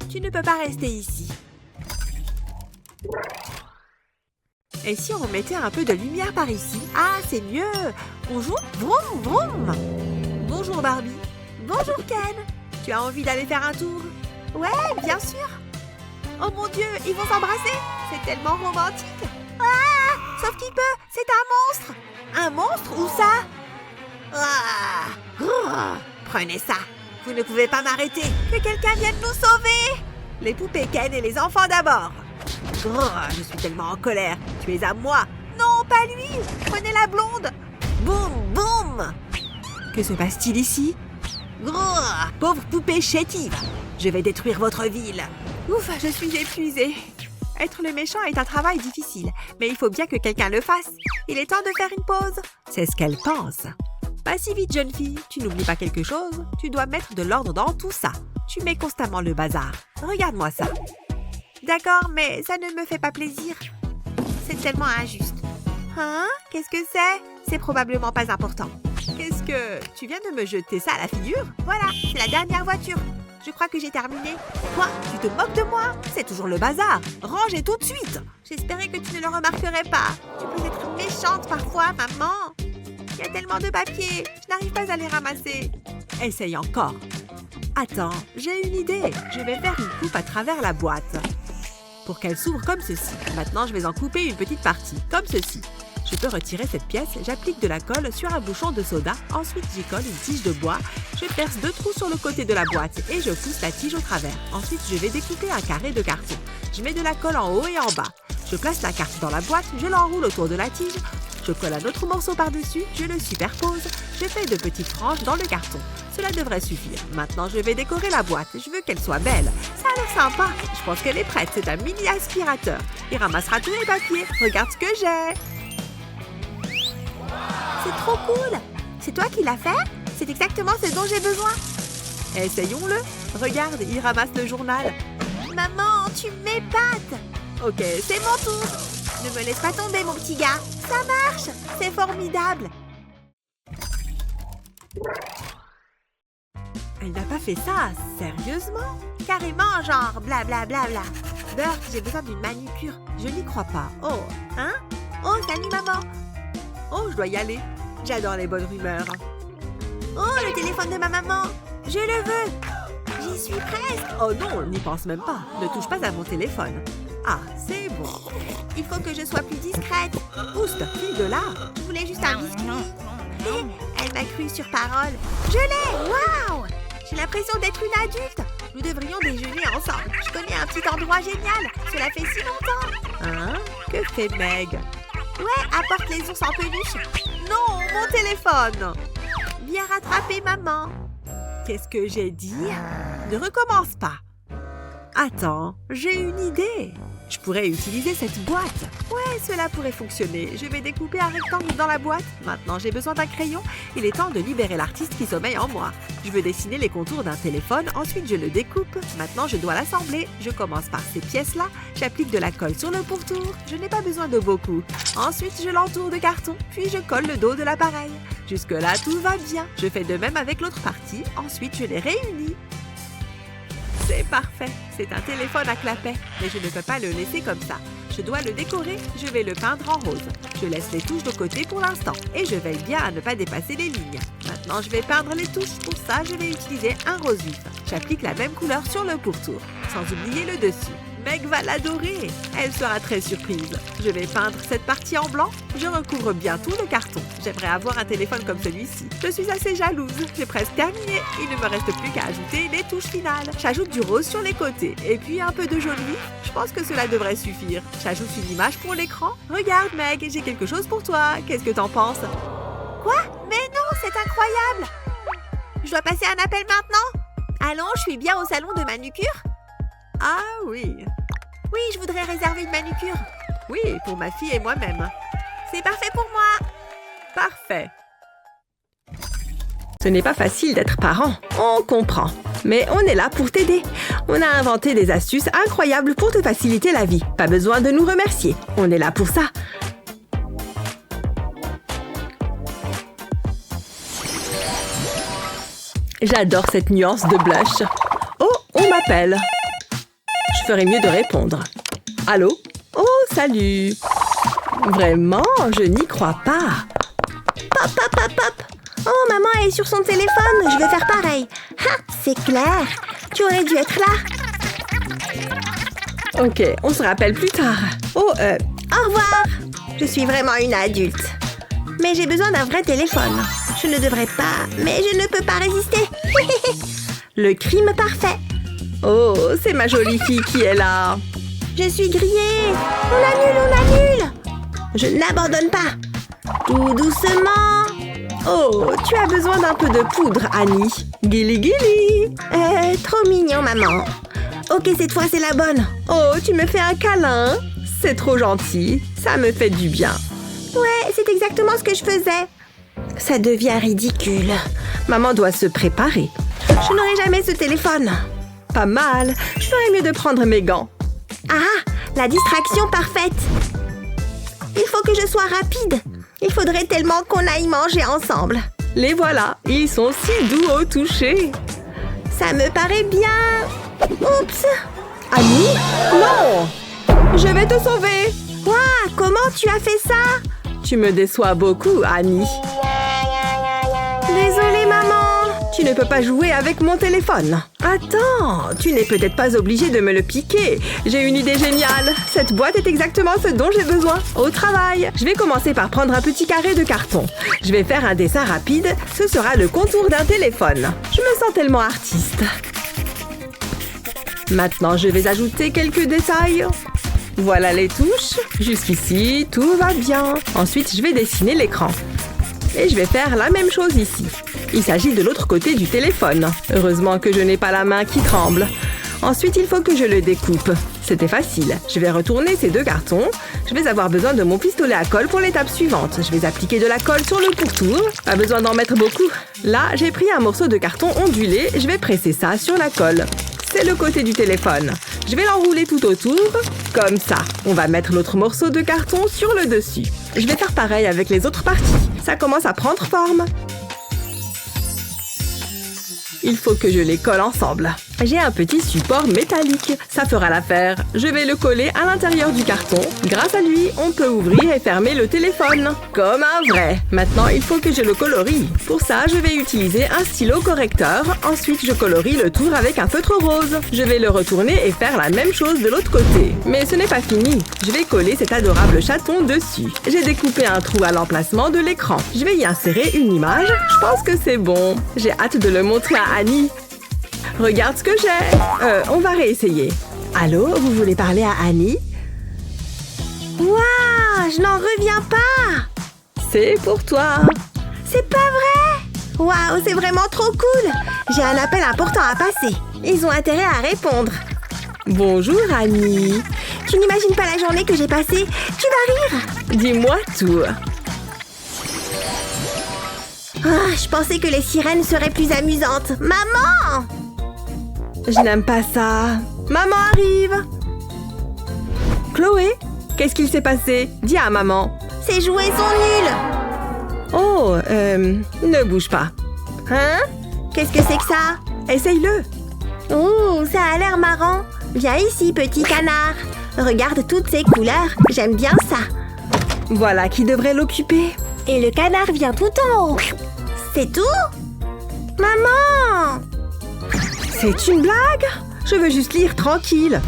Tu ne peux pas rester ici. Et si on mettait un peu de lumière par ici? Ah, c'est mieux. On joue? Vroom, vroom. Bonjour Barbie. Bonjour Ken. Tu as envie d'aller faire un tour? Ouais, bien sûr. Oh mon Dieu, ils vont s'embrasser. C'est tellement romantique. Ah, sauf qu'il peut. C'est un monstre. Un monstre? Où ça? Ah, oh, prenez ça. Vous ne pouvez pas m'arrêter. Que quelqu'un vienne nous sauver. Les poupées Ken et les enfants d'abord. Oh, je suis tellement en colère. Tu es à moi. Non, pas lui. Prenez la blonde. Boum, boum. Que se passe-t-il ici? Oh, pauvre poupée chétive. Je vais détruire votre ville. Ouf, je suis épuisée. Être le méchant est un travail difficile, mais il faut bien que quelqu'un le fasse. Il est temps de faire une pause. C'est ce qu'elle pense. Pas si vite, jeune fille. Tu n'oublies pas quelque chose? Tu dois mettre de l'ordre dans tout ça. Tu mets constamment le bazar. Regarde-moi ça. D'accord, mais ça ne me fait pas plaisir. C'est tellement injuste. Hein? Qu'est-ce que c'est? C'est probablement pas important. Qu'est-ce que... Tu viens de me jeter ça à la figure? Voilà, c'est la dernière voiture. Je crois que j'ai terminé. Quoi? Tu te moques de moi? C'est toujours le bazar. Range tout de suite. J'espérais que tu ne le remarquerais pas. Tu peux être méchante parfois, maman. Il y a tellement de papier. Je n'arrive pas à les ramasser. Essaye encore. Attends, j'ai une idée. Je vais faire une coupe à travers la boîte. Pour qu'elle s'ouvre comme ceci. Maintenant, je vais en couper une petite partie, comme ceci. Je peux retirer cette pièce, j'applique de la colle sur un bouchon de soda, ensuite j'y colle une tige de bois, je perce 2 trous sur le côté de la boîte et je pousse la tige au travers. Ensuite, je vais découper un carré de carton. Je mets de la colle en haut et en bas. Je place la carte dans la boîte, je l'enroule autour de la tige, je colle un autre morceau par-dessus, je le superpose, je fais de petites franges dans le carton. Cela devrait suffire. Maintenant, je vais décorer la boîte. Je veux qu'elle soit belle. Ça a l'air sympa. Je pense qu'elle est prête. C'est un mini aspirateur. Il ramassera tous les papiers. Regarde ce que j'ai. C'est trop cool. C'est toi qui l'as fait? C'est exactement ce dont j'ai besoin. Essayons-le. Regarde, il ramasse le journal. Maman, tu m'épates. Ok, c'est mon tour. Ne me laisse pas tomber, mon petit gars. Ça marche. C'est formidable. Elle n'a pas fait ça, sérieusement? Carrément, genre blablabla. Bert, j'ai besoin d'une manucure. Je n'y crois pas. Oh, Hein? Oh, salut, maman. oh, je dois y aller. J'adore les bonnes rumeurs. Oh, le téléphone de ma maman. Je le veux. J'y suis presque. Oh non, n'y pense même pas. Ne touche pas à mon téléphone. Ah, c'est bon. Il faut que je sois plus discrète. Oust, file de là. Je voulais juste un biscuit. Elle m'a cru sur parole. Je l'ai! Waouh! J'ai l'impression d'être une adulte. Nous devrions déjeuner ensemble. Je connais un petit endroit génial. Cela fait si longtemps. Hein? Que fait Meg? Ouais, apporte les ours en peluche. Non, mon téléphone! Bien rattrapé, maman. Qu'est-ce que j'ai dit? Ne recommence pas. Attends, j'ai une idée. Je pourrais utiliser cette boîte. Ouais, cela pourrait fonctionner. Je vais découper un rectangle dans la boîte. Maintenant, j'ai besoin d'un crayon. Il est temps de libérer l'artiste qui sommeille en moi. Je veux dessiner les contours d'un téléphone. Ensuite, je le découpe. Maintenant, je dois l'assembler. Je commence par ces pièces-là. J'applique de la colle sur le pourtour. Je n'ai pas besoin de beaucoup. Ensuite, je l'entoure de carton. Puis, je colle le dos de l'appareil. Jusque-là, tout va bien. Je fais de même avec l'autre partie. Ensuite, je les réunis. C'est parfait. C'est un téléphone à clapet. Mais je ne peux pas le laisser comme ça. Je dois le décorer. Je vais le peindre en rose. Je laisse les touches de côté pour l'instant. Et je veille bien à ne pas dépasser les lignes. Maintenant, je vais peindre les touches. Pour ça, je vais utiliser un rose vif. J'applique la même couleur sur le pourtour. Sans oublier le dessus. Meg va l'adorer. Elle sera très surprise. Je vais peindre cette partie en blanc. Je recouvre bien tout le carton. J'aimerais avoir un téléphone comme celui-ci. Je suis assez jalouse. J'ai presque terminé. Il ne me reste plus qu'à ajouter les touches finales. J'ajoute du rose sur les côtés. Et puis un peu de jaune vif. Je pense que cela devrait suffire. J'ajoute une image pour l'écran. Regarde, Meg, j'ai quelque chose pour toi. Qu'est-ce que t'en penses? Quoi? Mais non, c'est incroyable. Je dois passer un appel maintenant? Allons, je suis bien au salon de manucure? Ah oui. Oui, je voudrais réserver une manucure. Oui, pour ma fille et moi-même. C'est parfait pour moi. Parfait. Ce n'est pas facile d'être parent, on comprend. Mais on est là pour t'aider. On a inventé des astuces incroyables pour te faciliter la vie. Pas besoin de nous remercier. On est là pour ça. J'adore cette nuance de blush. Oh, on m'appelle. Je ferais mieux de répondre. Allô? Oh, salut. Vraiment, je n'y crois pas. Pop, pop, pop, pop. Oh, maman est sur son téléphone. Je vais faire pareil. Ha, c'est clair. Tu aurais dû être là. Ok, on se rappelle plus tard. Oh, Au revoir. Je suis vraiment une adulte. Mais j'ai besoin d'un vrai téléphone. Je ne devrais pas, mais je ne peux pas résister. le crime parfait. Oh, c'est ma jolie fille qui est là. Je suis grillée. On annule. Je n'abandonne pas. Tout doucement. Oh, tu as besoin d'un peu de poudre, Annie. Gili gili. Trop mignon, maman. Ok, cette fois, c'est la bonne. Oh, tu me fais un câlin. C'est trop gentil. Ça me fait du bien. Ouais, c'est exactement ce que je faisais. Ça devient ridicule. Maman doit se préparer. Je n'aurai jamais ce téléphone. Pas mal. Je ferais mieux de prendre mes gants. Ah, la distraction parfaite. Il faut que je sois rapide. Il faudrait tellement qu'on aille manger ensemble. Les voilà. Ils sont si doux au toucher. Ça me paraît bien. Oups. Annie? Non! Je vais te sauver. Waouh, comment tu as fait ça? Tu me déçois beaucoup, Annie. Désolée, maman. Tu ne peux pas jouer avec mon téléphone. Attends, tu n'es peut-être pas obligé de me le piquer. J'ai une idée géniale. Cette boîte est exactement ce dont j'ai besoin. Au travail. Je vais commencer par prendre un petit carré de carton. Je vais faire un dessin rapide. Ce sera le contour d'un téléphone. Je me sens tellement artiste. Maintenant, je vais ajouter quelques détails. Voilà les touches. Jusqu'ici, tout va bien. Ensuite, je vais dessiner l'écran. Et je vais faire la même chose ici. Il s'agit de l'autre côté du téléphone. Heureusement que je n'ai pas la main qui tremble. Ensuite, il faut que je le découpe. C'était facile. Je vais retourner ces 2 cartons. Je vais avoir besoin de mon pistolet à colle pour l'étape suivante. Je vais appliquer de la colle sur le pourtour. Pas besoin d'en mettre beaucoup. Là, j'ai pris un morceau de carton ondulé. Je vais presser ça sur la colle. C'est le côté du téléphone. Je vais l'enrouler tout autour, comme ça. On va mettre l'autre morceau de carton sur le dessus. Je vais faire pareil avec les autres parties. Ça commence à prendre forme. Il faut que je les colle ensemble. J'ai un petit support métallique. Ça fera l'affaire. Je vais le coller à l'intérieur du carton. Grâce à lui, on peut ouvrir et fermer le téléphone. Comme un vrai. Maintenant, il faut que je le colorie. Pour ça, je vais utiliser un stylo correcteur. Ensuite, je colorie le tour avec un feutre rose. Je vais le retourner et faire la même chose de l'autre côté. Mais ce n'est pas fini. Je vais coller cet adorable chaton dessus. J'ai découpé un trou à l'emplacement de l'écran. Je vais y insérer une image. Je pense que c'est bon. J'ai hâte de le montrer à Annie. Regarde ce que j'ai. On va réessayer. Allô, vous voulez parler à Annie? Waouh, je n'en reviens pas! C'est pour toi. C'est pas vrai! Waouh, c'est vraiment trop cool! J'ai un appel important à passer. Ils ont intérêt à répondre. Bonjour Annie. Tu n'imagines pas la journée que j'ai passée? Tu vas rire! Dis-moi tout. Ah, je pensais que les sirènes seraient plus amusantes. Maman! Je n'aime pas ça. Maman arrive. Chloé, qu'est-ce qu'il s'est passé? Dis à maman. Ces jouets sont nuls! Oh, ne bouge pas. Hein? Qu'est-ce que c'est que ça? Essaye-le. Ouh, ça a l'air marrant. Viens ici, petit canard. Regarde toutes ces couleurs. J'aime bien ça. Voilà qui devrait l'occuper. Et le canard vient tout en haut. C'est tout? Maman! C'est une blague? Je veux juste lire tranquille.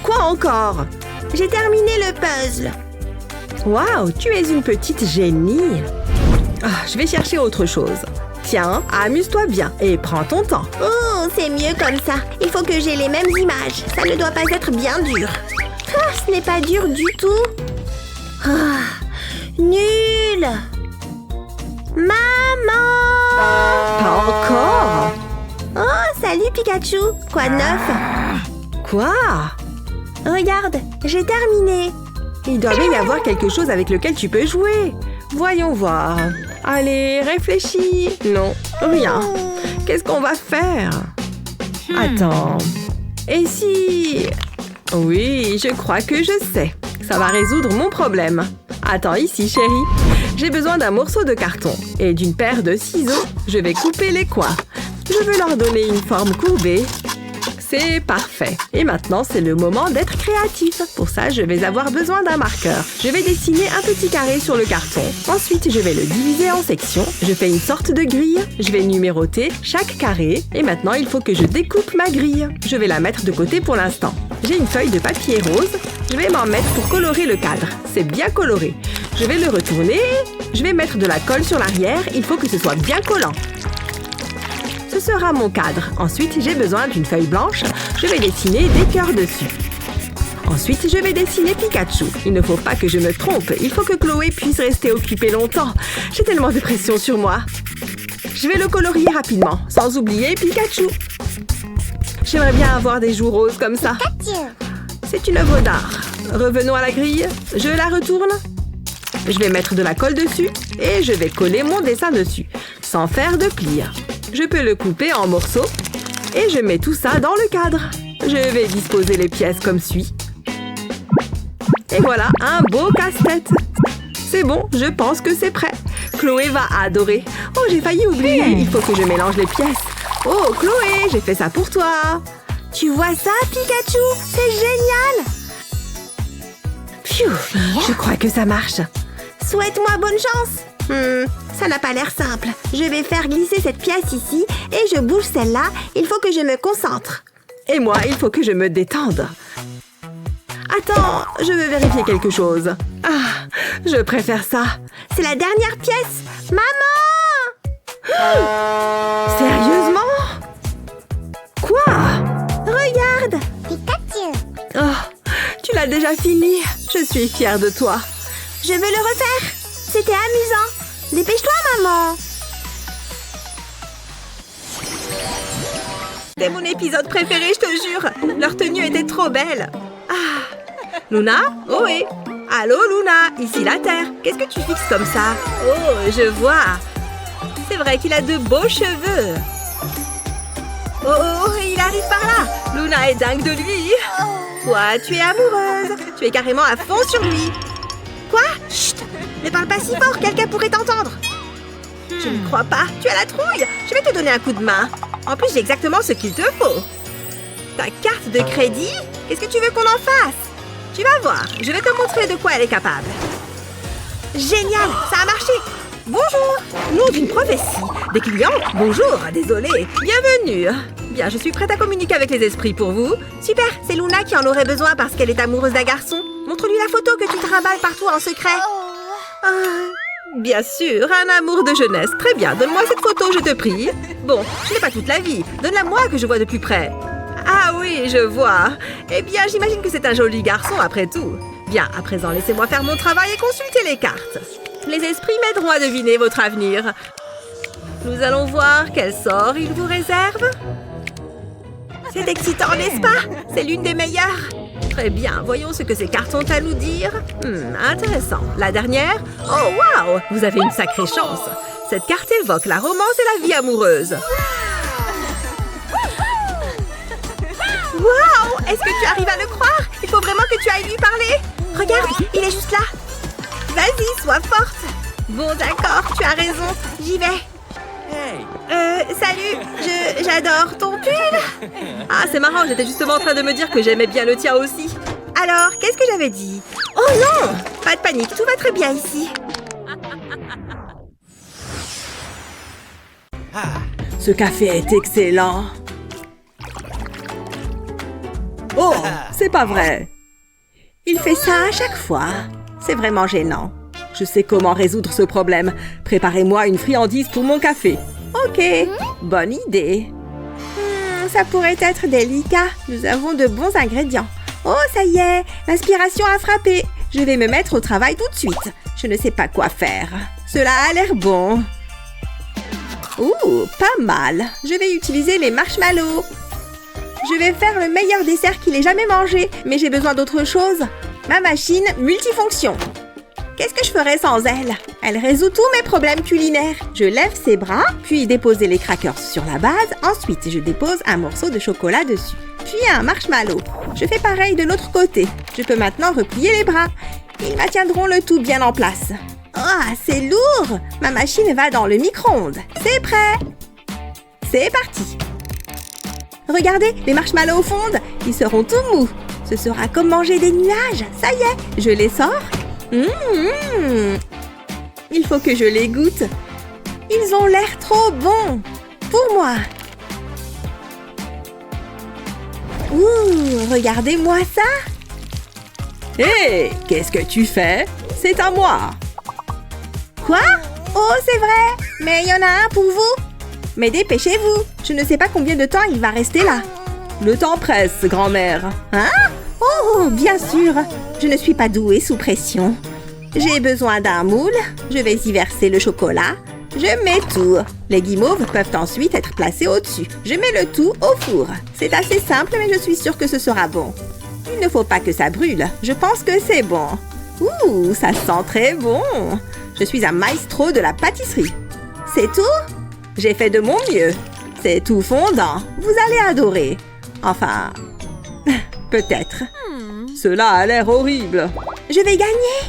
Quoi encore? J'ai terminé le puzzle. Waouh, tu es une petite génie. Je vais chercher autre chose. Tiens, amuse-toi bien et prends ton temps. Oh, c'est mieux comme ça. Il faut que j'ai les mêmes images. Ça ne doit pas être bien dur. Ah, ce n'est pas dur du tout. Ah, nul. Maman! Pas encore? Oh, salut Pikachu. Quoi de neuf? Quoi? Regarde, j'ai terminé. Il doit bien y avoir quelque chose avec lequel tu peux jouer. Voyons voir. Allez, réfléchis. Non, rien. Qu'est-ce qu'on va faire? Attends. Et si... Oui, je crois que je sais. Ça va résoudre mon problème. Attends ici, chérie. J'ai besoin d'un morceau de carton et d'une paire de ciseaux. Je vais couper les coins. Je veux leur donner une forme courbée. C'est parfait. Et maintenant, c'est le moment d'être créatif. Pour ça, je vais avoir besoin d'un marqueur. Je vais dessiner un petit carré sur le carton. Ensuite, je vais le diviser en sections. Je fais une sorte de grille. Je vais numéroter chaque carré. Et maintenant, il faut que je découpe ma grille. Je vais la mettre de côté pour l'instant. J'ai une feuille de papier rose. Je vais m'en mettre pour colorer le cadre. C'est bien coloré. Je vais le retourner. Je vais mettre de la colle sur l'arrière. Il faut que ce soit bien collant. Ce sera mon cadre. Ensuite, j'ai besoin d'une feuille blanche. Je vais dessiner des cœurs dessus. Ensuite, je vais dessiner Pikachu. Il ne faut pas que je me trompe. Il faut que Chloé puisse rester occupée longtemps. J'ai tellement de pression sur moi. Je vais le colorier rapidement, sans oublier Pikachu. J'aimerais bien avoir des joues roses comme ça. C'est une œuvre d'art. Revenons à la grille. Je la retourne. Je vais mettre de la colle dessus et je vais coller mon dessin dessus, sans faire de plis. Je peux le couper en morceaux et je mets tout ça dans le cadre. Je vais disposer les pièces comme suit. Et voilà, un beau casse-tête. C'est bon, je pense que c'est prêt. Chloé va adorer. Oh, j'ai failli oublier. Il faut que je mélange les pièces. Oh, Chloé, j'ai fait ça pour toi. Tu vois ça, Pikachu? C'est génial! Pfiou, je crois que ça marche. Souhaite-moi bonne chance. Ça n'a pas l'air simple. Je vais faire glisser cette pièce ici et je bouge celle-là. Il faut que je me concentre. Et moi, il faut que je me détende. Attends, je veux vérifier quelque chose. Ah, je préfère ça. C'est la dernière pièce. Maman! Sérieusement? Quoi? Regarde! Oh, tu l'as déjà fini. Je suis fière de toi. Je veux le refaire. C'était amusant. Dépêche-toi, maman. C'était mon épisode préféré, je te jure. Leur tenue était trop belle. Luna? Oh oui. Allô, Luna? Ici la Terre. Qu'est-ce que tu fixes comme ça? Oh, je vois. C'est vrai qu'il a de beaux cheveux. Oh, il arrive par là. Luna est dingue de lui. Toi, tu es amoureuse. Tu es carrément à fond sur lui. Quoi? Chut! Ne parle pas si fort, quelqu'un pourrait t'entendre. Je ne crois pas. Tu as la trouille. Je vais te donner un coup de main. En plus, j'ai exactement ce qu'il te faut. Ta carte de crédit? Qu'est-ce que tu veux qu'on en fasse? Tu vas voir. Je vais te montrer de quoi elle est capable. Génial! Ça a marché! Bonjour! Nom d'une prophétie. Des clients? Bonjour! Désolé. Bienvenue! Bien, je suis prête à communiquer avec les esprits pour vous. Super! C'est Luna qui en aurait besoin parce qu'elle est amoureuse d'un garçon. Montre-lui la photo que tu trimbales partout en secret. Bien sûr, un amour de jeunesse. Très bien, donne-moi cette photo, je te prie. Bon, je n'ai pas toute la vie. Donne-la-moi que je vois de plus près. Ah oui, je vois. Eh bien, j'imagine que c'est un joli garçon après tout. Bien, à présent, laissez-moi faire mon travail et consulter les cartes. Les esprits m'aideront à deviner votre avenir. Nous allons voir quel sort ils vous réservent. C'est excitant, n'est-ce pas? C'est l'une des meilleures. Très bien, voyons ce que ces cartes ont à nous dire. Intéressant. La dernière? Oh, waouh! Vous avez une sacrée chance. Cette carte évoque la romance et la vie amoureuse. Waouh! Est-ce que tu arrives à le croire? Il faut vraiment que tu ailles lui parler. Regarde, il est juste là. Vas-y, sois forte. Bon, d'accord, tu as raison. J'y vais. Salut, j'adore ton pull. Ah, c'est marrant, j'étais justement en train de me dire que j'aimais bien le tien aussi. Alors, qu'est-ce que j'avais dit? Oh non! Pas de panique, tout va très bien ici. Ce café est excellent. Oh, c'est pas vrai. Il fait ça à chaque fois. C'est vraiment gênant. Je sais comment résoudre ce problème. Préparez-moi une friandise pour mon café. Ok, bonne idée. Ça pourrait être délicat. Nous avons de bons ingrédients. Oh, ça y est, l'inspiration a frappé. Je vais me mettre au travail tout de suite. Je ne sais pas quoi faire. Cela a l'air bon. Ouh, pas mal. Je vais utiliser les marshmallows. Je vais faire le meilleur dessert qu'il ait jamais mangé, mais j'ai besoin d'autre chose. Ma machine multifonction. Qu'est-ce que je ferais sans elle? Elle résout tous mes problèmes culinaires. Je lève ses bras, puis déposer les crackers sur la base. Ensuite, je dépose un morceau de chocolat dessus, puis un marshmallow. Je fais pareil de l'autre côté. Je peux maintenant replier les bras. Ils maintiendront le tout bien en place. Ah, c'est lourd! Ma machine va dans le micro-ondes. C'est prêt! C'est parti! Regardez, les marshmallows fondent. Ils seront tout mous. Ce sera comme manger des nuages. Ça y est, je les sors. Il faut que je les goûte. Ils ont l'air trop bons. Pour moi. Ouh, regardez-moi ça. Hé, qu'est-ce que tu fais? C'est à moi. Quoi? Oh, c'est vrai. Mais il y en a un pour vous. Mais dépêchez-vous. Je ne sais pas combien de temps il va rester là. Le temps presse, grand-mère. Hein? Oh, bien sûr. Je ne suis pas douée sous pression. J'ai besoin d'un moule. Je vais y verser le chocolat. Je mets tout. Les guimauves peuvent ensuite être placées au-dessus. Je mets le tout au four. C'est assez simple, mais je suis sûre que ce sera bon. Il ne faut pas que ça brûle. Je pense que c'est bon. Ouh, ça sent très bon. Je suis un maestro de la pâtisserie. C'est tout? J'ai fait de mon mieux. C'est tout fondant. Vous allez adorer. Enfin, peut-être. Cela a l'air horrible. Je vais gagner.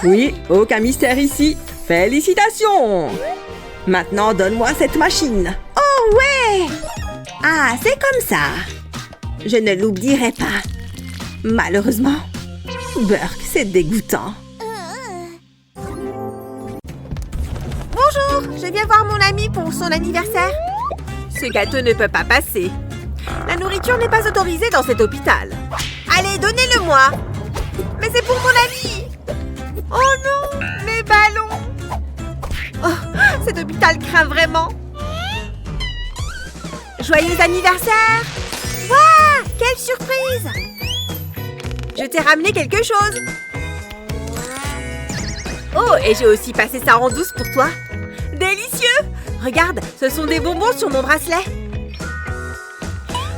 Oui, aucun mystère ici. Félicitations! Maintenant, donne-moi cette machine. Oh ouais! Ah, c'est comme ça. Je ne l'oublierai pas. Malheureusement. Burk, c'est dégoûtant. Bonjour, je viens voir mon ami pour son anniversaire. Ce gâteau ne peut pas passer. La nourriture n'est pas autorisée dans cet hôpital. Allez, donnez-le-moi. Mais c'est pour mon ami. Oh non, mes ballons. Oh, cet hôpital craint vraiment. Joyeux anniversaire. Waouh, quelle surprise. Je t'ai ramené quelque chose. Oh, et j'ai aussi passé ça en douce pour toi. Délicieux. Regarde, ce sont des bonbons sur mon bracelet.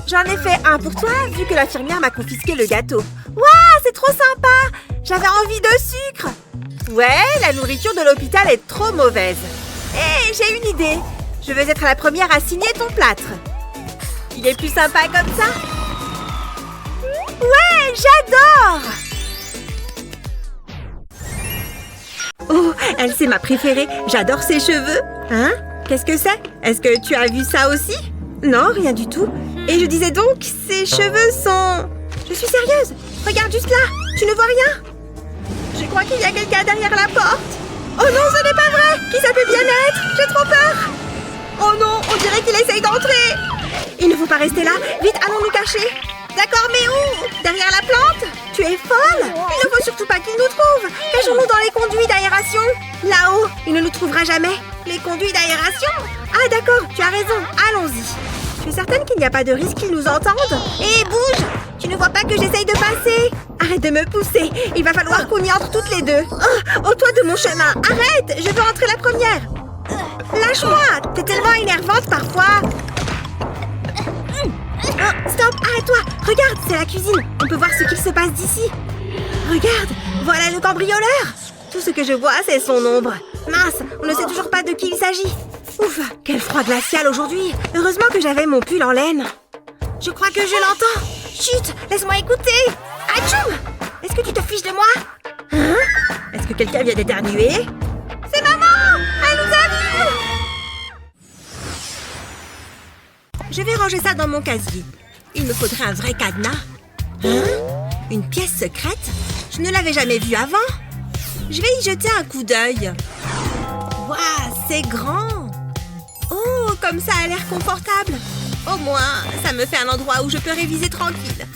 J'en ai fait un pour toi, vu que l'infirmière m'a confisqué le gâteau. Waouh, c'est trop sympa! J'avais envie de sucre! Ouais, la nourriture de l'hôpital est trop mauvaise. Hé, j'ai une idée! Je veux être la première à signer ton plâtre. Il est plus sympa comme ça? Ouais, j'adore! Oh, elle, c'est ma préférée. J'adore ses cheveux. Hein? Qu'est-ce que c'est? Est-ce que tu as vu ça aussi? Non, rien du tout. Et je disais donc, ses cheveux sont... Je suis sérieuse. Regarde juste là. Tu ne vois rien? Je crois qu'il y a quelqu'un derrière la porte. Oh non, ce n'est pas vrai. Qui ça peut bien être? J'ai trop peur. Oh non, on dirait qu'il essaye d'entrer. Il ne faut pas rester là. Vite, allons nous cacher. D'accord, mais où? Derrière la plante? Tu es folle? Il ne faut surtout pas qu'il nous trouve. Cachons-nous dans les conduits d'aération. Là-haut, il ne nous trouvera jamais. Les conduits d'aération? Ah d'accord, tu as raison. Allons-y. Tu es certaine qu'il n'y a pas de risque qu'ils nous entendent? Hé, bouge! Tu ne vois pas que j'essaye de passer? Arrête de me pousser. Il va falloir qu'on y entre toutes les deux. Oh, ôte-toi de mon chemin. Arrête! Je veux entrer la première. Lâche-moi! T'es tellement énervante parfois. Oh, stop! Arrête-toi! Regarde, c'est la cuisine. On peut voir ce qu'il se passe d'ici. Regarde! Voilà le cambrioleur! Tout ce que je vois, c'est son ombre. Mince, on ne sait toujours pas de qui il s'agit. Ouf, quel froid glacial aujourd'hui. Heureusement que j'avais mon pull en laine. Je crois que je l'entends. Chut, laisse-moi écouter. Atchoum! Est-ce que tu te fiches de moi? Hein? Est-ce que quelqu'un vient d'éternuer? C'est maman! Elle nous a vus! Je vais ranger ça dans mon casier. Il me faudrait un vrai cadenas. Hein? Une pièce secrète? Je ne l'avais jamais vue avant. Je vais y jeter un coup d'œil. Waouh, c'est grand! Oh, comme ça a l'air confortable. Au moins, ça me fait un endroit où je peux réviser tranquille.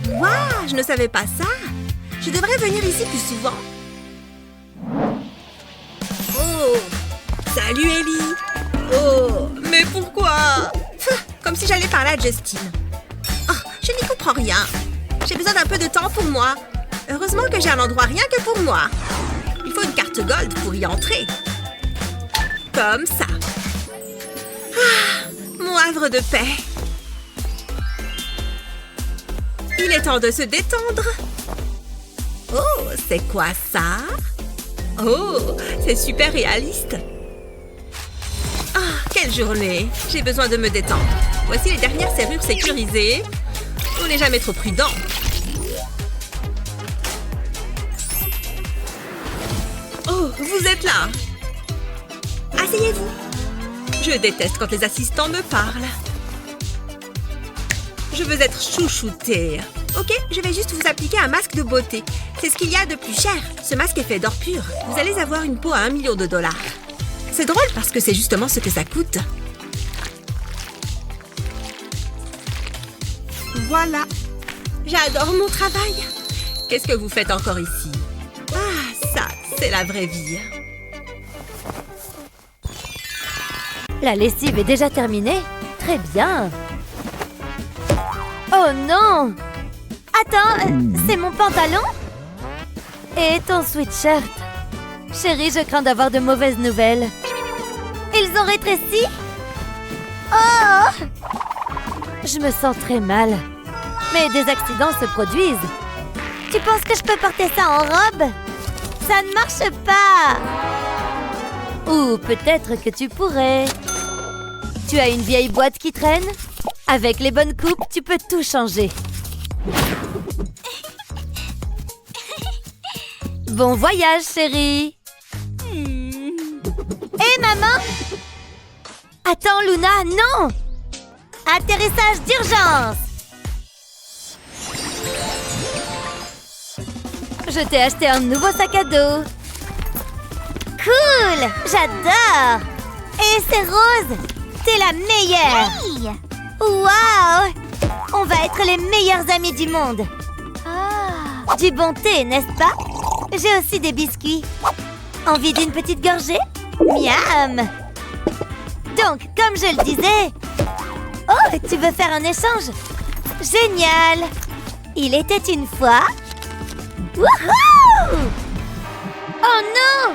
Waouh, je ne savais pas ça. Je devrais venir ici plus souvent. Oh, salut Ellie. Oh, mais pourquoi? Comme si j'allais parler à Justine. Oh, je n'y comprends rien. J'ai besoin d'un peu de temps pour moi. Heureusement que j'ai un endroit rien que pour moi. Il faut une carte gold pour y entrer. Comme ça. Ah, mon havre de paix. Il est temps de se détendre. Oh, c'est quoi ça? Oh, c'est super réaliste. Ah, quelle journée. J'ai besoin de me détendre. Voici les dernières serrures sécurisées. On n'est jamais trop prudent. Oh, vous êtes là. Asseyez-vous. Je déteste quand les assistants me parlent. Je veux être chouchoutée. Ok, je vais juste vous appliquer un masque de beauté. C'est ce qu'il y a de plus cher. Ce masque est fait d'or pur. Vous allez avoir une peau à $1 million. C'est drôle parce que c'est justement ce que ça coûte. Voilà. J'adore mon travail. Qu'est-ce que vous faites encore ici? Ah, ça, c'est la vraie vie. La lessive est déjà terminée? Très bien. Oh non! Attends, c'est mon pantalon? Et ton sweatshirt? Chérie, je crains d'avoir de mauvaises nouvelles. Ils ont rétréci? Oh! Je me sens très mal. Mais des accidents se produisent. Tu penses que je peux porter ça en robe? Ça ne marche pas! Ou peut-être que tu pourrais. Tu as une vieille boîte qui traîne? Avec les bonnes coupes, tu peux tout changer. Bon voyage, chérie! Hé, maman! Attends, Luna, non! Atterrissage d'urgence! Je t'ai acheté un nouveau sac à dos. Cool! J'adore! Et c'est rose! T'es la meilleure! Hey! Waouh! On va être les meilleurs amis du monde! Ah. Du bon thé, n'est-ce pas? J'ai aussi des biscuits. Envie d'une petite gorgée? Miam! Donc, comme je le disais... Oh, tu veux faire un échange? Génial! Il était une fois... Wouhou! Oh non!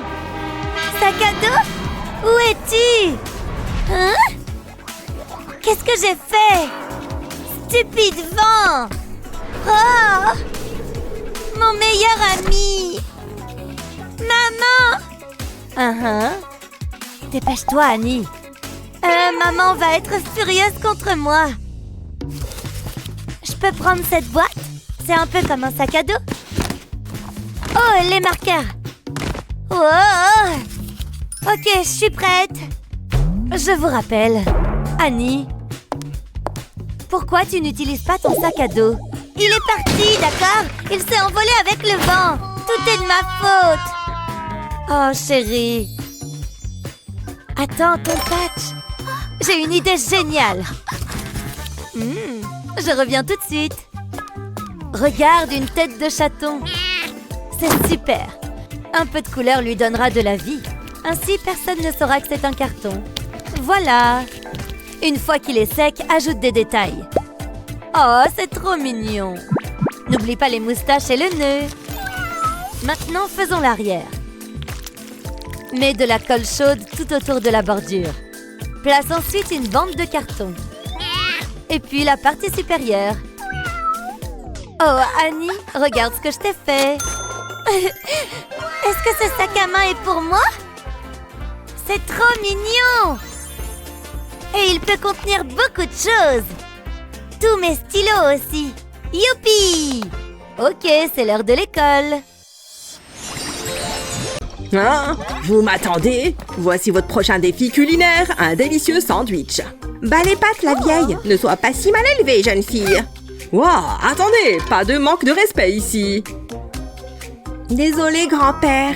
Sac à dos? Où es-tu? Hein? Qu'est-ce que j'ai fait? Stupide vent! Oh! Mon meilleur ami! Maman! Dépêche-toi, Annie. Maman va être furieuse contre moi. Je peux prendre cette boîte? C'est un peu comme un sac à dos. Oh, les marqueurs. Oh! Ok, je suis prête. Je vous rappelle, Annie, pourquoi tu n'utilises pas ton sac à dos? Il est parti, d'accord? Il s'est envolé avec le vent. Tout est de ma faute. Oh, chérie. Attends, ton patch. J'ai une idée géniale. Je reviens tout de suite. Regarde, une tête de chaton. C'est super. Un peu de couleur lui donnera de la vie. Ainsi, personne ne saura que c'est un carton. Voilà. Une fois qu'il est sec, ajoute des détails. Oh, c'est trop mignon. N'oublie pas les moustaches et le nœud. Maintenant, faisons l'arrière. Mets de la colle chaude tout autour de la bordure. Place ensuite une bande de carton. Et puis la partie supérieure. Oh, Annie, regarde ce que je t'ai fait. Est-ce que ce sac à main est pour moi? C'est trop mignon! Et il peut contenir beaucoup de choses. Tous mes stylos aussi. Youpi! Ok, c'est l'heure de l'école. Hein? Vous m'attendez? Voici votre prochain défi culinaire, un délicieux sandwich. Bas les pattes, la vieille. Ne sois pas si mal élevée, jeune fille. Waouh, attendez, pas de manque de respect ici. Désolée, grand-père.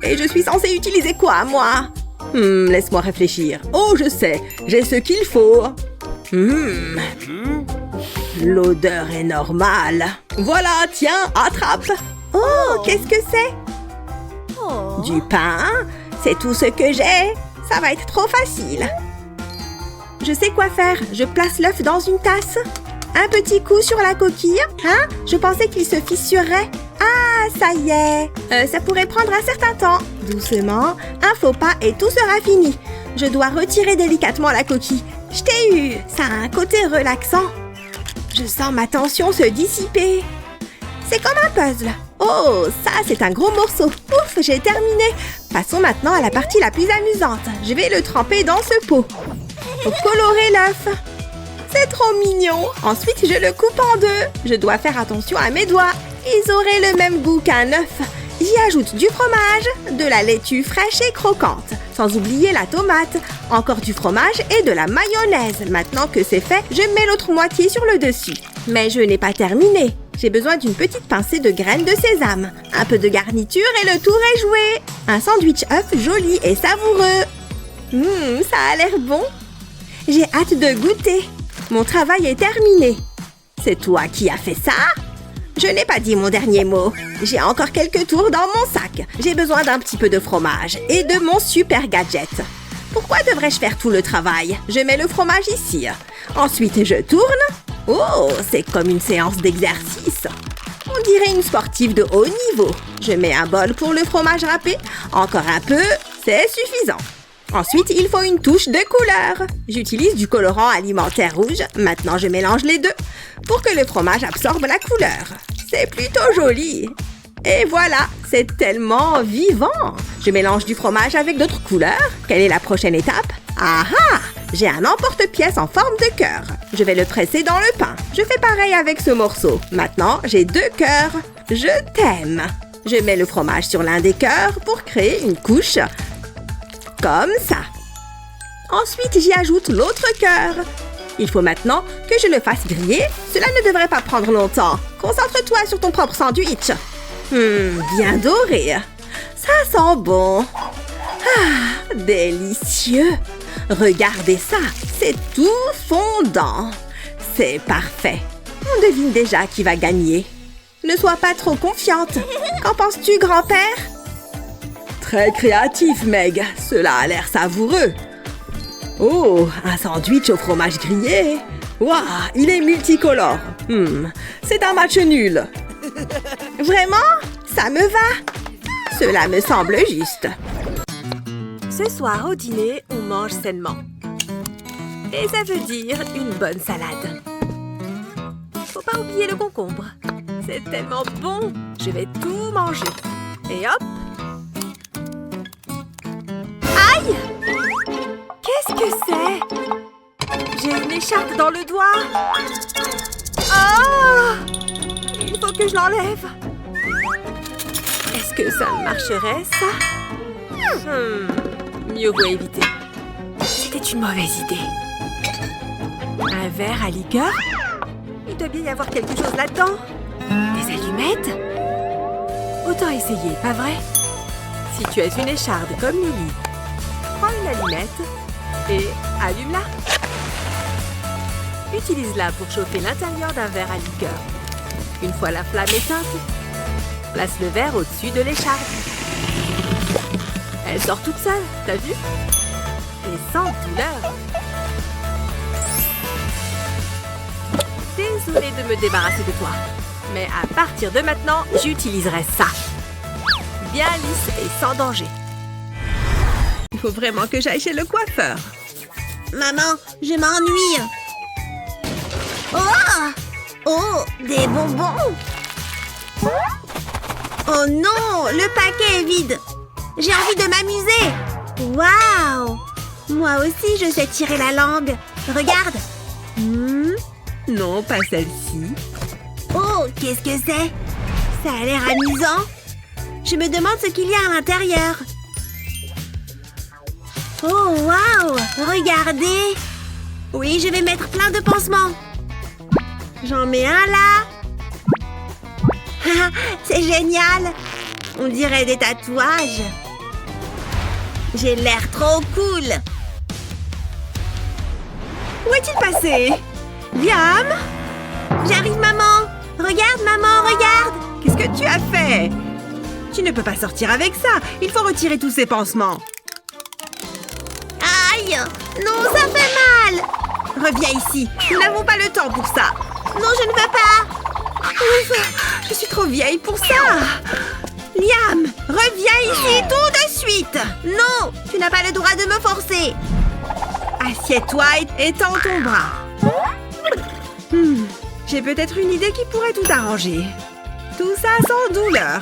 Et je suis censée utiliser quoi, moi? Laisse-moi réfléchir. Oh, je sais, j'ai ce qu'il faut. L'odeur est normale. Voilà, tiens, attrape. Oh, qu'est-ce que c'est? Du pain, c'est tout ce que j'ai. Ça va être trop facile. Je sais quoi faire. Je place l'œuf dans une tasse. Un petit coup sur la coquille. Hein? Je pensais qu'il se fissurerait. Ah, ça y est. Ça pourrait prendre un certain temps. Doucement, un faux pas et tout sera fini. Je dois retirer délicatement la coquille. Je t'ai eu. Ça a un côté relaxant. Je sens ma tension se dissiper. C'est comme un puzzle. Oh, ça, c'est un gros morceau. Ouf, j'ai terminé. Passons maintenant à la partie la plus amusante. Je vais le tremper dans ce pot. Pour colorer l'œuf. C'est trop mignon. Ensuite, je le coupe en deux. Je dois faire attention à mes doigts. Ils auraient le même goût qu'un œuf. J'y ajoute du fromage, de la laitue fraîche et croquante, sans oublier la tomate, encore du fromage et de la mayonnaise. Maintenant que c'est fait, je mets l'autre moitié sur le dessus. Mais je n'ai pas terminé. J'ai besoin d'une petite pincée de graines de sésame, un peu de garniture et le tour est joué. Un sandwich œuf joli et savoureux. Ça a l'air bon. J'ai hâte de goûter. Mon travail est terminé. C'est toi qui as fait ça? Je n'ai pas dit mon dernier mot. J'ai encore quelques tours dans mon sac. J'ai besoin d'un petit peu de fromage et de mon super gadget. Pourquoi devrais-je faire tout le travail? Je mets le fromage ici. Ensuite, je tourne. Oh, c'est comme une séance d'exercice. On dirait une sportive de haut niveau. Je mets un bol pour le fromage râpé. Encore un peu, c'est suffisant. Ensuite, il faut une touche de couleur. J'utilise du colorant alimentaire rouge. Maintenant, je mélange les deux pour que le fromage absorbe la couleur. C'est plutôt joli. Et voilà, c'est tellement vivant. Je mélange du fromage avec d'autres couleurs. Quelle est la prochaine étape? Ah ah! J'ai un emporte-pièce en forme de cœur. Je vais le presser dans le pain. Je fais pareil avec ce morceau. Maintenant, j'ai 2 cœurs. Je t'aime. Je mets le fromage sur l'un des cœurs pour créer une couche. Comme ça. Ensuite, j'y ajoute l'autre cœur. Il faut maintenant que je le fasse griller. Cela ne devrait pas prendre longtemps. Concentre-toi sur ton propre sandwich. Bien doré. Ça sent bon. Ah, délicieux. Regardez ça, c'est tout fondant. C'est parfait. On devine déjà qui va gagner. Ne sois pas trop confiante. Qu'en penses-tu, grand-père? Très créatif, Meg. Cela a l'air savoureux. Oh, un sandwich au fromage grillé. Waouh, il est multicolore. C'est un match nul. Vraiment? Ça me va. Cela me semble juste. Ce soir au dîner, on mange sainement. Et ça veut dire une bonne salade. Faut pas oublier le concombre. C'est tellement bon. Je vais tout manger. Et hop. Aïe! Qu'est-ce que c'est? J'ai une écharpe dans le doigt. Oh! Il faut que je l'enlève. Est-ce que ça marcherait, ça? Mieux vaut éviter. C'était une mauvaise idée. Un verre à liqueur? Il doit bien y avoir quelque chose là-dedans. Des allumettes? Autant essayer, pas vrai? Si tu es une écharde comme Lily, prends une allumette et allume-la. Utilise-la pour chauffer l'intérieur d'un verre à liqueur. Une fois la flamme éteinte, place le verre au-dessus de l'écharde. Elle sort toute seule, t'as vu? Et sans douleur. Désolée de me débarrasser de toi, mais à partir de maintenant, j'utiliserai ça. Bien lisse et sans danger. Il faut vraiment que j'aille chez le coiffeur. Maman, je m'ennuie. Oh, des bonbons. Oh non, le paquet est vide. J'ai envie de m'amuser. Waouh! Moi aussi, je sais tirer la langue. Regarde. Non, pas celle-ci. Oh, qu'est-ce que c'est? Ça a l'air amusant. Je me demande ce qu'il y a à l'intérieur. Oh, waouh! Regardez. Oui, je vais mettre plein de pansements. J'en mets un là. C'est génial. On dirait des tatouages. J'ai l'air trop cool. Où est-il passé? Liam? J'arrive, maman. Regarde, maman, regarde. Qu'est-ce que tu as fait? Tu ne peux pas sortir avec ça. Il faut retirer tous ces pansements. Aïe! Non, ça fait mal. Reviens ici. Nous n'avons pas le temps pour ça. Non, je ne veux pas. Ouf, je suis trop vieille pour ça. Liam, reviens ici tout de suite. Non, tu n'as pas le droit de me forcer. Assieds-toi et tends ton bras. J'ai peut-être une idée qui pourrait tout arranger. Tout ça sans douleur.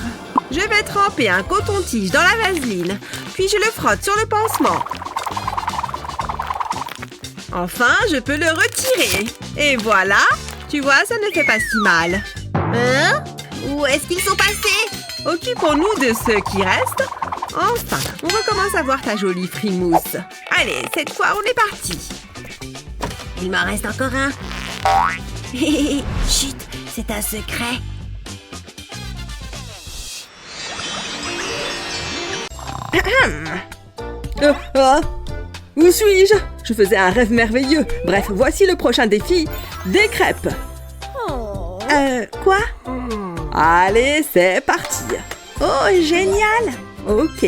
Je vais tremper un coton-tige dans la vaseline, puis je le frotte sur le pansement. Enfin, je peux le retirer. Et voilà, tu vois, ça ne fait pas si mal. Hein? Où est-ce qu'ils sont passés? Occupons-nous de ceux qui restent. Enfin, on recommence à voir ta jolie frimousse. Allez, cette fois, on est parti. Il m'en reste encore un. Chut, c'est un secret. Où suis-je? Je faisais un rêve merveilleux. Bref, voici le prochain défi. Des crêpes. Quoi? Allez, c'est parti. Oh, génial. Ok,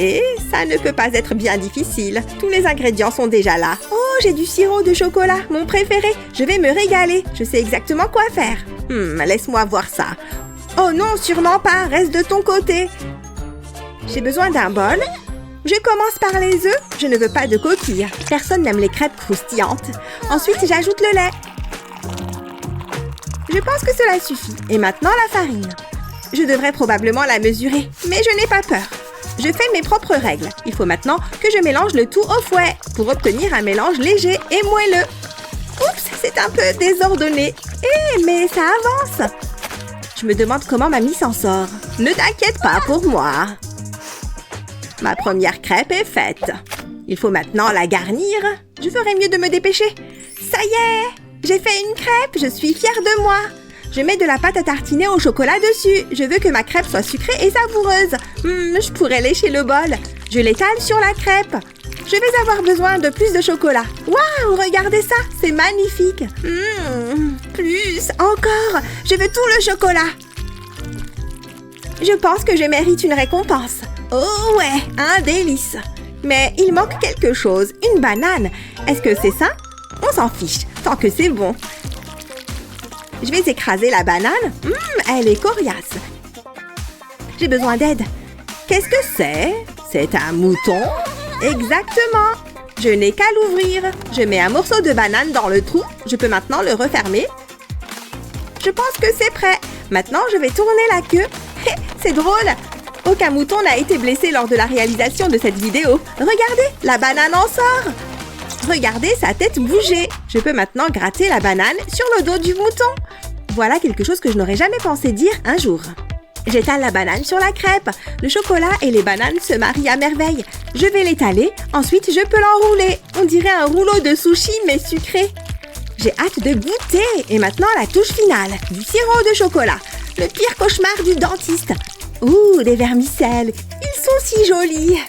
ça ne peut pas être bien difficile. Tous les ingrédients sont déjà là. Oh, j'ai du sirop de chocolat, mon préféré. Je vais me régaler. Je sais exactement quoi faire. Laisse-moi voir ça. Oh non, sûrement pas. Reste de ton côté. J'ai besoin d'un bol. Je commence par les œufs. Je ne veux pas de coquilles. Personne n'aime les crêpes croustillantes. Ensuite, j'ajoute le lait. Je pense que cela suffit. Et maintenant, la farine. Je devrais probablement la mesurer, mais je n'ai pas peur. Je fais mes propres règles. Il faut maintenant que je mélange le tout au fouet pour obtenir un mélange léger et moelleux. Oups, c'est un peu désordonné. Mais ça avance. Je me demande comment mamie s'en sort. Ne t'inquiète pas pour moi. Ma première crêpe est faite. Il faut maintenant la garnir. Je ferais mieux de me dépêcher. Ça y est, j'ai fait une crêpe. Je suis fière de moi. Je mets de la pâte à tartiner au chocolat dessus. Je veux que ma crêpe soit sucrée et savoureuse. Je pourrais lécher le bol. Je l'étale sur la crêpe. Je vais avoir besoin de plus de chocolat. Waouh, regardez ça, c'est magnifique. Plus, encore. Je veux tout le chocolat. Je pense que je mérite une récompense. Oh ouais, un délice. Mais il manque quelque chose, une banane. Est-ce que c'est ça? On s'en fiche, tant que c'est bon. Je vais écraser la banane. Elle est coriace. J'ai besoin d'aide. Qu'est-ce que c'est? C'est un mouton? Exactement. Je n'ai qu'à l'ouvrir. Je mets un morceau de banane dans le trou. Je peux maintenant le refermer. Je pense que c'est prêt. Maintenant, je vais tourner la queue. C'est drôle. Aucun mouton n'a été blessé lors de la réalisation de cette vidéo. Regardez, la banane en sort. Regardez sa tête bouger. Je peux maintenant gratter la banane sur le dos du mouton. Voilà quelque chose que je n'aurais jamais pensé dire un jour. J'étale la banane sur la crêpe. Le chocolat et les bananes se marient à merveille. Je vais l'étaler, ensuite je peux l'enrouler. On dirait un rouleau de sushi mais sucré. J'ai hâte de goûter. Et maintenant la touche finale, du sirop de chocolat. Le pire cauchemar du dentiste. Ouh, des vermicelles. Ils sont si jolis.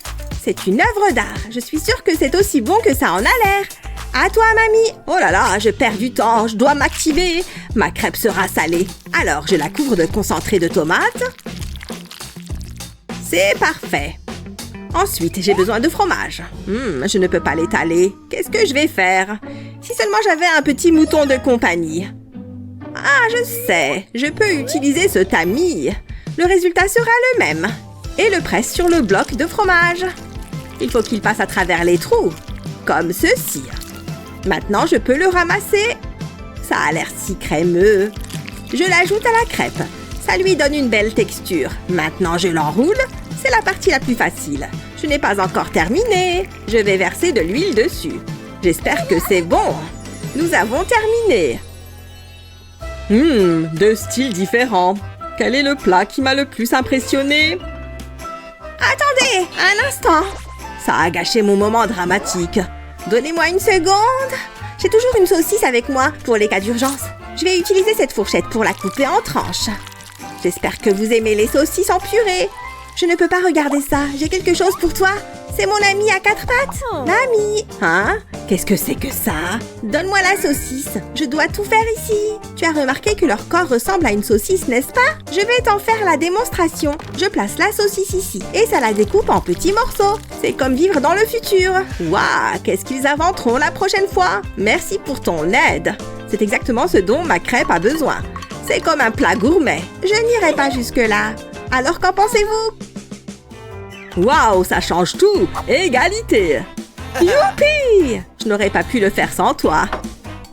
C'est une œuvre d'art. Je suis sûre que c'est aussi bon que ça en a l'air. À toi, mamie. Oh là là, je perds du temps. Je dois m'activer. Ma crêpe sera salée. Alors, je la couvre de concentré de tomates. C'est parfait. Ensuite, j'ai besoin de fromage. Je ne peux pas l'étaler. Qu'est-ce que je vais faire? Si seulement j'avais un petit mouton de compagnie. Ah, je sais. Je peux utiliser ce tamis. Le résultat sera le même. Et le presse sur le bloc de fromage. Il faut qu'il passe à travers les trous. Comme ceci. Maintenant, je peux le ramasser. Ça a l'air si crémeux. Je l'ajoute à la crêpe. Ça lui donne une belle texture. Maintenant, je l'enroule. C'est la partie la plus facile. Je n'ai pas encore terminé. Je vais verser de l'huile dessus. J'espère que c'est bon. Nous avons terminé. Deux styles différents. Quel est le plat qui m'a le plus impressionné? Attendez, un instant. Ça a gâché mon moment dramatique. Donnez-moi une seconde. J'ai toujours une saucisse avec moi pour les cas d'urgence. Je vais utiliser cette fourchette pour la couper en tranches. J'espère que vous aimez les saucisses en purée. Je ne peux pas regarder ça. J'ai quelque chose pour toi. C'est mon ami à 4 pattes. Mamie. Hein? Qu'est-ce que c'est que ça? Donne-moi la saucisse. Je dois tout faire ici. Tu as remarqué que leur corps ressemble à une saucisse, n'est-ce pas? Je vais t'en faire la démonstration. Je place la saucisse ici et ça la découpe en petits morceaux. C'est comme vivre dans le futur. Waouh! Qu'est-ce qu'ils inventeront la prochaine fois? Merci pour ton aide. C'est exactement ce dont ma crêpe a besoin. C'est comme un plat gourmet. Je n'irai pas jusque-là. Alors qu'en pensez-vous? Waouh, ça change tout! Égalité! Youpi! Je n'aurais pas pu le faire sans toi.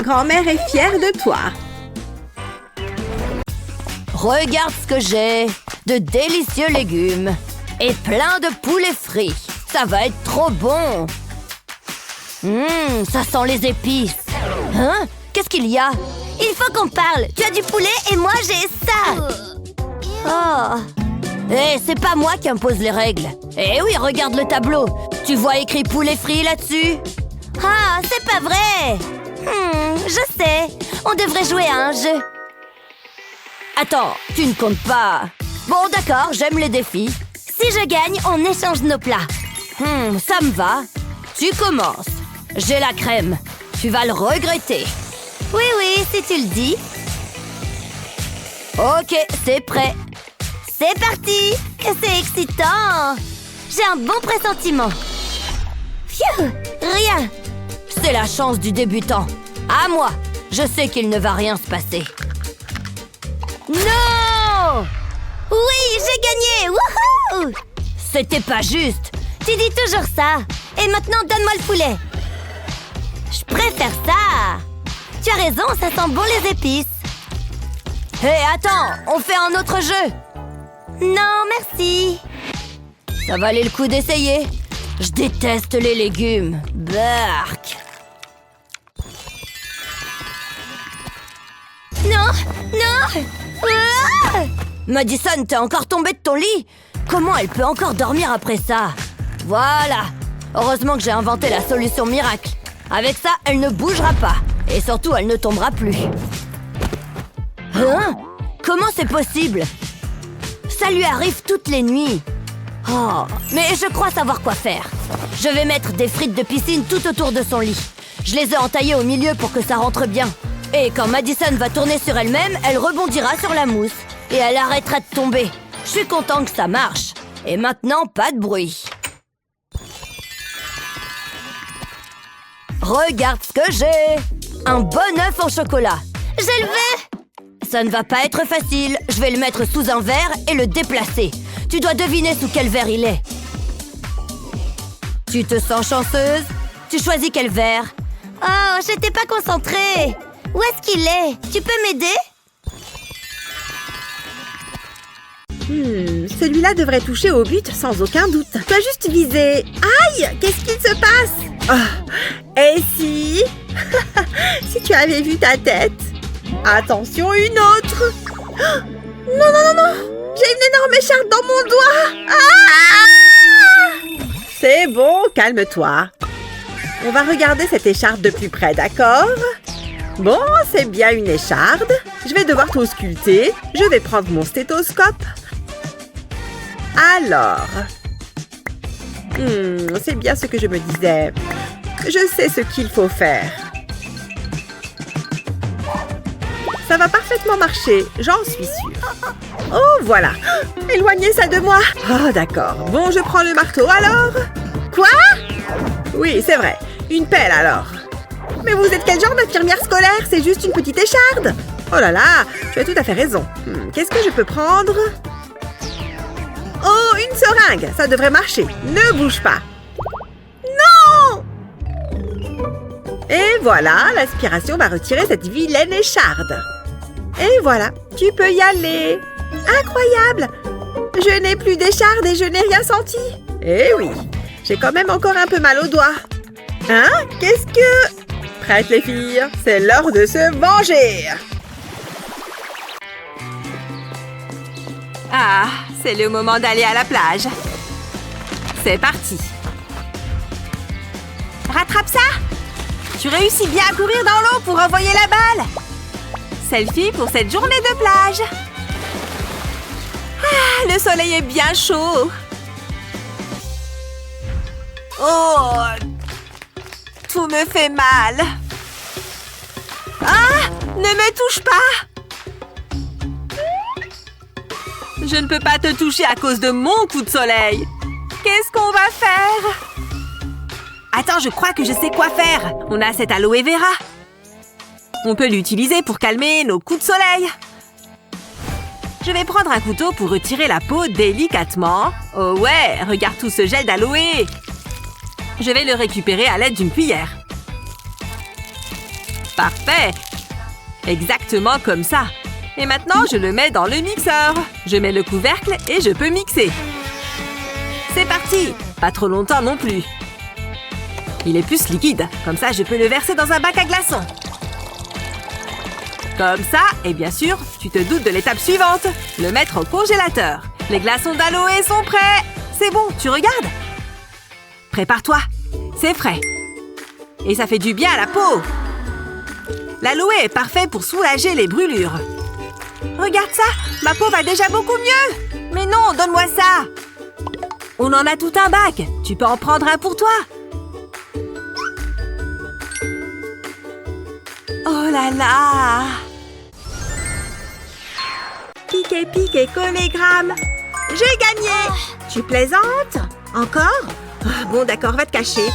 Grand-mère est fière de toi. Regarde ce que j'ai. De délicieux légumes. Et plein de poulet frit. Ça va être trop bon. Ça sent les épices. Hein? Qu'est-ce qu'il y a? Il faut qu'on parle. Tu as du poulet et moi j'ai ça. Oh. Eh, c'est pas moi qui impose les règles. Eh oui, regarde le tableau. Tu vois écrit poulet frit là-dessus? Ah, c'est pas vrai. Je sais. On devrait jouer à un jeu. Attends, tu ne comptes pas. Bon, d'accord, j'aime les défis. Si je gagne, on échange nos plats. Ça me va. Tu commences. J'ai la crème. Tu vas le regretter. Oui, si tu le dis. Ok, c'est prêt. C'est parti! C'est excitant! J'ai un bon pressentiment. Pfiou! Rien! C'est la chance du débutant. À moi! Je sais qu'il ne va rien se passer. Non! Oui, j'ai gagné! Wouhou! C'était pas juste. Tu dis toujours ça. Et maintenant, donne-moi le poulet. Je préfère ça. Tu as raison, ça sent bon les épices. Hé, attends! On fait un autre jeu! Non, merci. Ça valait le coup d'essayer. Je déteste les légumes. Bark. Non. Ah! Madison, t'es encore tombée de ton lit? Comment elle peut encore dormir après ça? Voilà. Heureusement que j'ai inventé la solution miracle. Avec ça, elle ne bougera pas. Et surtout, elle ne tombera plus. Hein? Comment c'est possible? Ça lui arrive toutes les nuits. Oh, mais je crois savoir quoi faire. Je vais mettre des frites de piscine tout autour de son lit. Je les ai entaillées au milieu pour que ça rentre bien. Et quand Madison va tourner sur elle-même, elle rebondira sur la mousse. Et elle arrêtera de tomber. Je suis content que ça marche. Et maintenant, pas de bruit. Regarde ce que j'ai. Un bon œuf en chocolat. Je le veux. Ça ne va pas être facile. Je vais le mettre sous un verre et le déplacer. Tu dois deviner sous quel verre il est. Tu te sens chanceuse? Tu choisis quel verre? Oh, j'étais pas concentrée. Où est-ce qu'il est? Tu peux m'aider? Celui-là devrait toucher au but sans aucun doute. Tu dois juste viser. Aïe! Qu'est-ce qu'il se passe? Et si? Si tu avais vu ta tête. Attention, une autre. Non, non, non, non! J'ai une énorme écharpe dans mon doigt. C'est bon, calme-toi. On va regarder cette écharpe de plus près, d'accord? Bon, c'est bien une écharde. Je vais devoir tout sculpter. Je vais prendre mon stéthoscope. Alors... c'est bien ce que je me disais. Je sais ce qu'il faut faire. Ça va parfaitement marcher, j'en suis sûre. Oh, voilà. Éloignez ça de moi. Oh, d'accord. Bon, je prends le marteau, alors. Quoi? Oui, c'est vrai. Une pelle, alors. Mais vous êtes quel genre d'infirmière scolaire? C'est juste une petite écharde. Oh là là, tu as tout à fait raison. Qu'est-ce que je peux prendre? Oh, une seringue. Ça devrait marcher. Ne bouge pas. Non! Et voilà, l'aspiration va retirer cette vilaine écharde. Et voilà, tu peux y aller. Incroyable! Je n'ai plus d'écharde et je n'ai rien senti. Eh oui, j'ai quand même encore un peu mal au doigt. Hein? Qu'est-ce que... Prêtes les filles, c'est l'heure de se venger. Ah, c'est le moment d'aller à la plage. C'est parti. Rattrape ça! Tu réussis bien à courir dans l'eau pour envoyer la balle. Selfie pour cette journée de plage. Ah, le soleil est bien chaud. Oh, tout me fait mal. Ah, ne me touche pas. Je ne peux pas te toucher à cause de mon coup de soleil. Qu'est-ce qu'on va faire? Attends, je crois que je sais quoi faire. On a cette aloe vera. On peut l'utiliser pour calmer nos coups de soleil. Je vais prendre un couteau pour retirer la peau délicatement. Oh ouais, regarde tout ce gel d'aloe. Je vais le récupérer à l'aide d'une cuillère. Parfait. Exactement comme ça. Et maintenant, je le mets dans le mixeur. Je mets le couvercle et je peux mixer. C'est parti. Pas trop longtemps non plus. Il est plus liquide. Comme ça, je peux le verser dans un bac à glaçons. Comme ça, et bien sûr, tu te doutes de l'étape suivante. Le mettre au congélateur. Les glaçons d'aloe sont prêts. C'est bon, tu regardes? Prépare-toi. C'est frais. Et ça fait du bien à la peau. L'aloe est parfait pour soulager les brûlures. Regarde ça, ma peau va déjà beaucoup mieux. Mais non, donne-moi ça. On en a tout un bac. Tu peux en prendre un pour toi. Oh là là! Piqué, piqué, collégramme. J'ai gagné. Tu plaisantes? Encore? Bon, d'accord, va te cacher.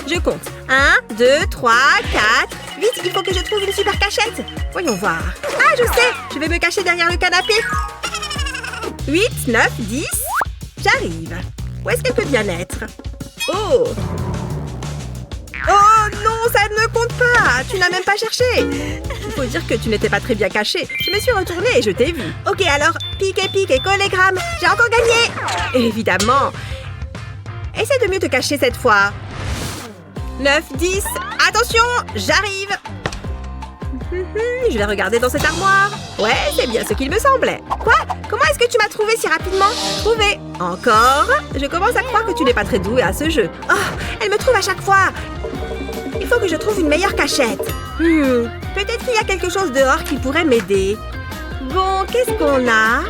Je compte. 1, 2, 3, 4. Vite, il faut que je trouve une super cachette. Voyons voir. Ah, je sais. Je vais me cacher derrière le canapé. 8, 9, 10. J'arrive. Où est-ce qu'elle peut bien être? Oh! Oh non, ça ne compte pas. Tu n'as même pas cherché. Il faut dire que tu n'étais pas très bien caché. Je me suis retournée et je t'ai vu. Ok, alors, pique et collégramme. J'ai encore gagné. Évidemment. Essaie de mieux te cacher cette fois. 9, 10. Attention, j'arrive. Je vais regarder dans cette armoire. Ouais, c'est bien ce qu'il me semblait. Quoi? Comment est-ce que tu m'as trouvé si rapidement? Trouvé. Encore? Je commence à croire que tu n'es pas très douée à ce jeu. Oh, elle me trouve à chaque fois. Il faut que je trouve une meilleure cachette. Peut-être qu'il y a quelque chose dehors qui pourrait m'aider. Bon, qu'est-ce qu'on a?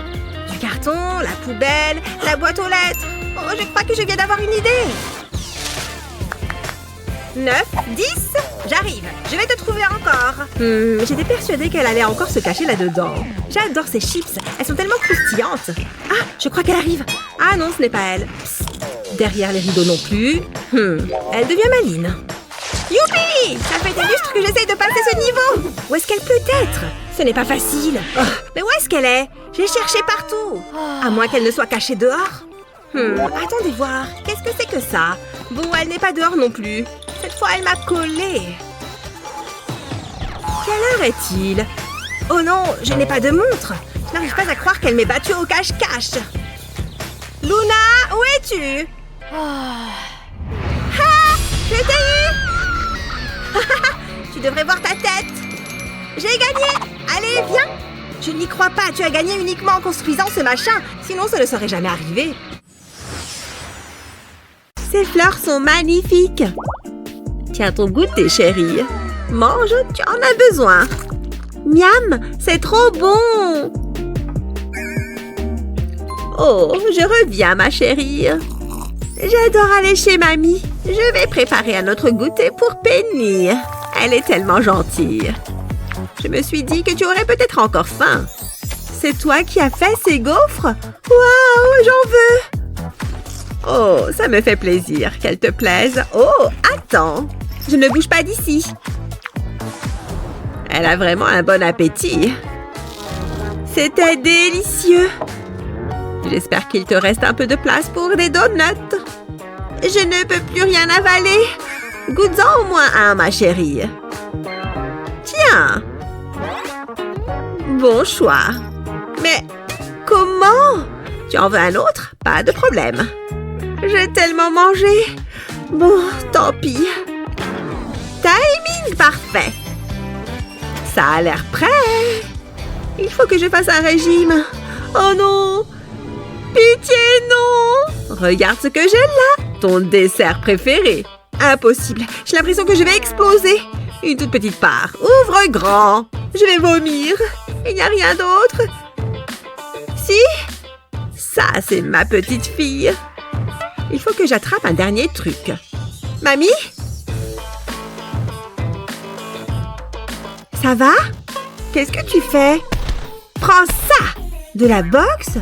Du carton, la poubelle, la boîte aux lettres. Oh, je crois que je viens d'avoir une idée. 9, 10, j'arrive. Je vais te trouver encore. J'étais persuadée qu'elle allait encore se cacher là-dedans. J'adore ces chips. Elles sont tellement croustillantes. Ah, je crois qu'elle arrive. Ah non, ce n'est pas elle. Psst. Derrière les rideaux non plus. Elle devient maline. Youpi! Ça fait des lustres que j'essaye de passer ce niveau. Où est-ce qu'elle peut être? Ce n'est pas facile. Oh, mais où est-ce qu'elle est? J'ai cherché partout. À moins qu'elle ne soit cachée dehors. Attendez voir. Qu'est-ce que c'est que ça? Bon, elle n'est pas dehors non plus. Cette fois, elle m'a collé. Quelle heure est-il? Oh non, je n'ai pas de montre. Je n'arrive pas à croire qu'elle m'ait battue au cache-cache. Luna, où es-tu? Ah, je t'ai eu. Tu devrais voir ta tête. J'ai gagné. Allez, viens. Je n'y crois pas. Tu as gagné uniquement en construisant ce machin. Sinon, ça ne serait jamais arrivé. Ces fleurs sont magnifiques. Tiens ton goûter, chérie. Mange, tu en as besoin. Miam, c'est trop bon. Oh, je reviens, ma chérie. J'adore aller chez mamie. Je vais préparer un autre goûter pour Penny. Elle est tellement gentille. Je me suis dit que tu aurais peut-être encore faim. C'est toi qui as fait ces gaufres? Waouh, j'en veux! Oh, ça me fait plaisir qu'elle te plaise. Oh, attends. Je ne bouge pas d'ici. Elle a vraiment un bon appétit. C'était délicieux. J'espère qu'il te reste un peu de place pour des donuts. Je ne peux plus rien avaler. Goûte-en au moins un, ma chérie. Tiens. Bon choix. Mais comment? Tu en veux un autre? Pas de problème. J'ai tellement mangé. Bon, tant pis. Timing parfait. Ça a l'air prêt. Il faut que je fasse un régime. Oh non! Pitié, non! Regarde ce que j'ai là. Ton dessert préféré. Impossible. J'ai l'impression que je vais exploser. Une toute petite part. Ouvre grand. Je vais vomir. Il n'y a rien d'autre. Si? Ça, c'est ma petite fille. Il faut que j'attrape un dernier truc. Mamie? Ça va? Qu'est-ce que tu fais? Prends ça! De la boxe?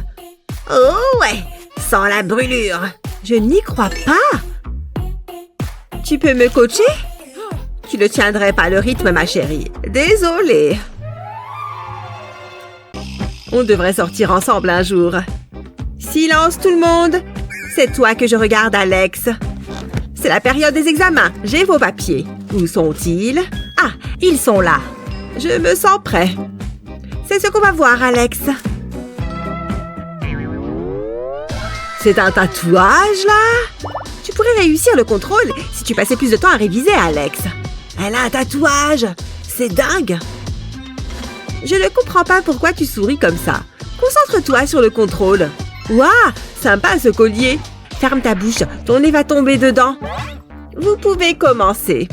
Oh ouais! Sans la brûlure! Je n'y crois pas! Tu peux me coacher? Tu ne tiendrais pas le rythme, ma chérie. Désolée. On devrait sortir ensemble un jour. Silence tout le monde! C'est toi que je regarde, Alex. C'est la période des examens. J'ai vos papiers. Où sont-ils? Ah, ils sont là. Je me sens prêt. C'est ce qu'on va voir, Alex. C'est un tatouage, là? Tu pourrais réussir le contrôle si tu passais plus de temps à réviser, Alex. Elle a un tatouage. C'est dingue. Je ne comprends pas pourquoi tu souris comme ça. Concentre-toi sur le contrôle. Waouh, sympa ce collier. Ferme ta bouche, ton nez va tomber dedans. Vous pouvez commencer.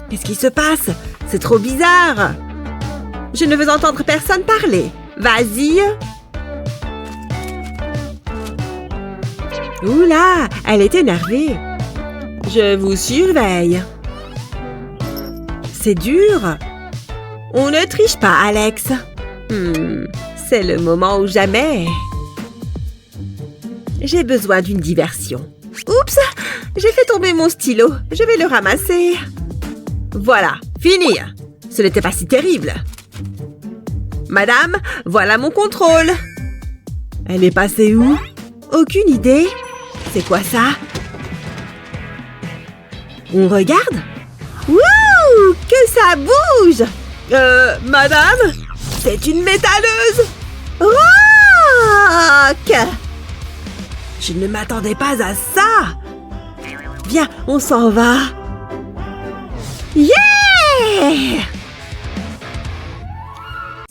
Qu'est-ce qui se passe? C'est trop bizarre. Je ne veux entendre personne parler. Vas-y. Oula, elle est énervée. Je vous surveille. C'est dur. On ne triche pas, Alex. C'est le moment ou jamais. J'ai besoin d'une diversion. Oups, j'ai fait tomber mon stylo. Je vais le ramasser. Voilà, fini. Ce n'était pas si terrible. Madame, voilà mon contrôle. Elle est passée où? Aucune idée. C'est quoi ça? On regarde? Wouh! Que ça bouge! Madame? C'est une métalleuse! Rock! Je ne m'attendais pas à ça! Viens, on s'en va! Yeah!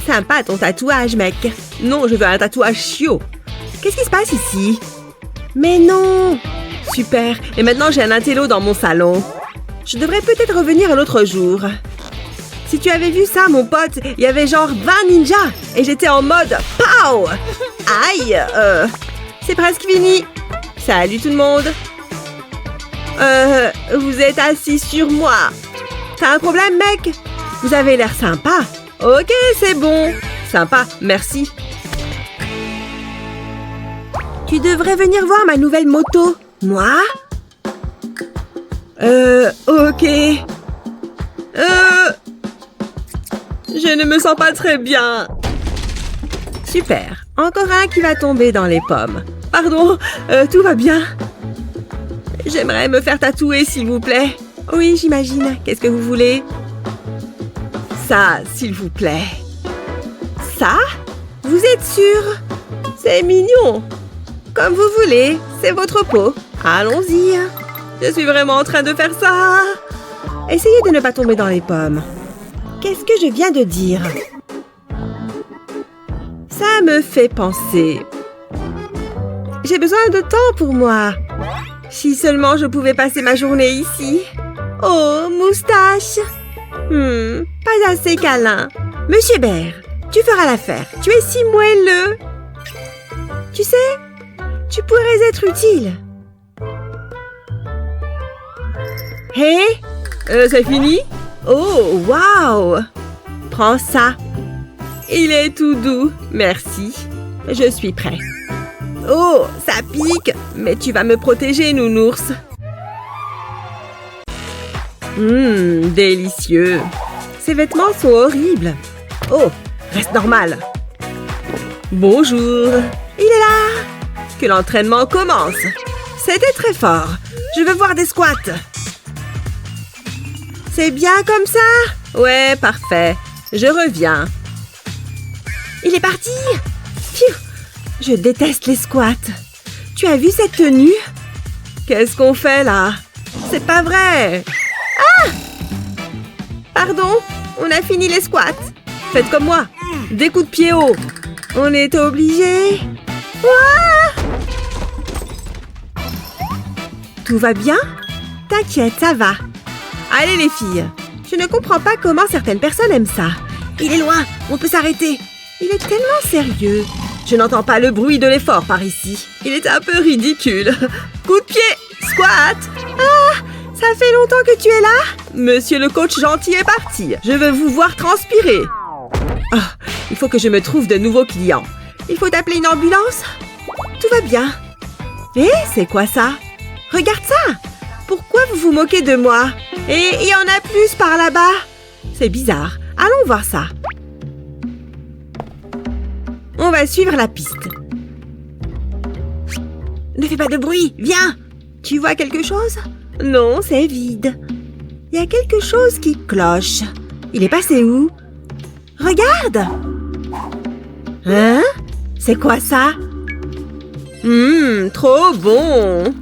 Sympa ton tatouage, mec. Non, je veux un tatouage chiot. Qu'est-ce qui se passe ici? Mais non! Super. Et maintenant, j'ai un intello dans mon salon. Je devrais peut-être revenir un autre jour. Si tu avais vu ça, mon pote, il y avait genre 20 ninjas. Et j'étais en mode POW! Aïe! C'est presque fini. Salut tout le monde. Vous êtes assis sur moi. T'as un problème, mec? Vous avez l'air sympa. Ok, c'est bon. Sympa, merci. Tu devrais venir voir ma nouvelle moto. Moi? Ok. Je ne me sens pas très bien. Super. Encore un qui va tomber dans les pommes. Pardon, tout va bien. J'aimerais me faire tatouer, s'il vous plaît. Oui, j'imagine. Qu'est-ce que vous voulez? Ça, s'il vous plaît. Ça? Vous êtes sûr? C'est mignon. Comme vous voulez, c'est votre peau. Allons-y. Je suis vraiment en train de faire ça. Essayez de ne pas tomber dans les pommes. Qu'est-ce que je viens de dire? Ça me fait penser. J'ai besoin de temps pour moi. Si seulement je pouvais passer ma journée ici. Oh, moustache. Pas assez câlin. Monsieur Bear, tu feras l'affaire. Tu es si moelleux. Tu sais, tu pourrais être utile. Hé, c'est fini? Oh, waouh! Prends ça. Il est tout doux. Merci. Je suis prêt. Oh, ça pique. Mais tu vas me protéger, nounours. Délicieux. Ces vêtements sont horribles. Oh, reste normal. Bonjour. Il est là. Que l'entraînement commence. C'était très fort. Je veux voir des squats. C'est bien comme ça? Ouais, parfait. Je reviens. Il est parti. Pfiou. Je déteste les squats. Tu as vu cette tenue? Qu'est-ce qu'on fait là? C'est pas vrai. Ah! Pardon, on a fini les squats. Faites comme moi. Des coups de pied haut. On est obligé. Ouah! Tout va bien? T'inquiète, ça va. Allez les filles. Je ne comprends pas comment certaines personnes aiment ça. Il est loin, on peut s'arrêter. Il est tellement sérieux. Je n'entends pas le bruit de l'effort par ici. Il est un peu ridicule. Coup de pied, squat. Ah, ça fait longtemps que tu es là? Monsieur le coach gentil est parti. Je veux vous voir transpirer. Ah, il faut que je me trouve de nouveaux clients. Il faut appeler une ambulance? Tout va bien. Hé, c'est quoi ça? Regarde ça! Pourquoi vous vous moquez de moi? Et il y en a plus par là-bas. C'est bizarre. Allons voir ça. On va suivre la piste. Ne fais pas de bruit, viens! Tu vois quelque chose? Non, c'est vide. Il y a quelque chose qui cloche. Il est passé où? Regarde! Hein? C'est quoi ça? Trop bon!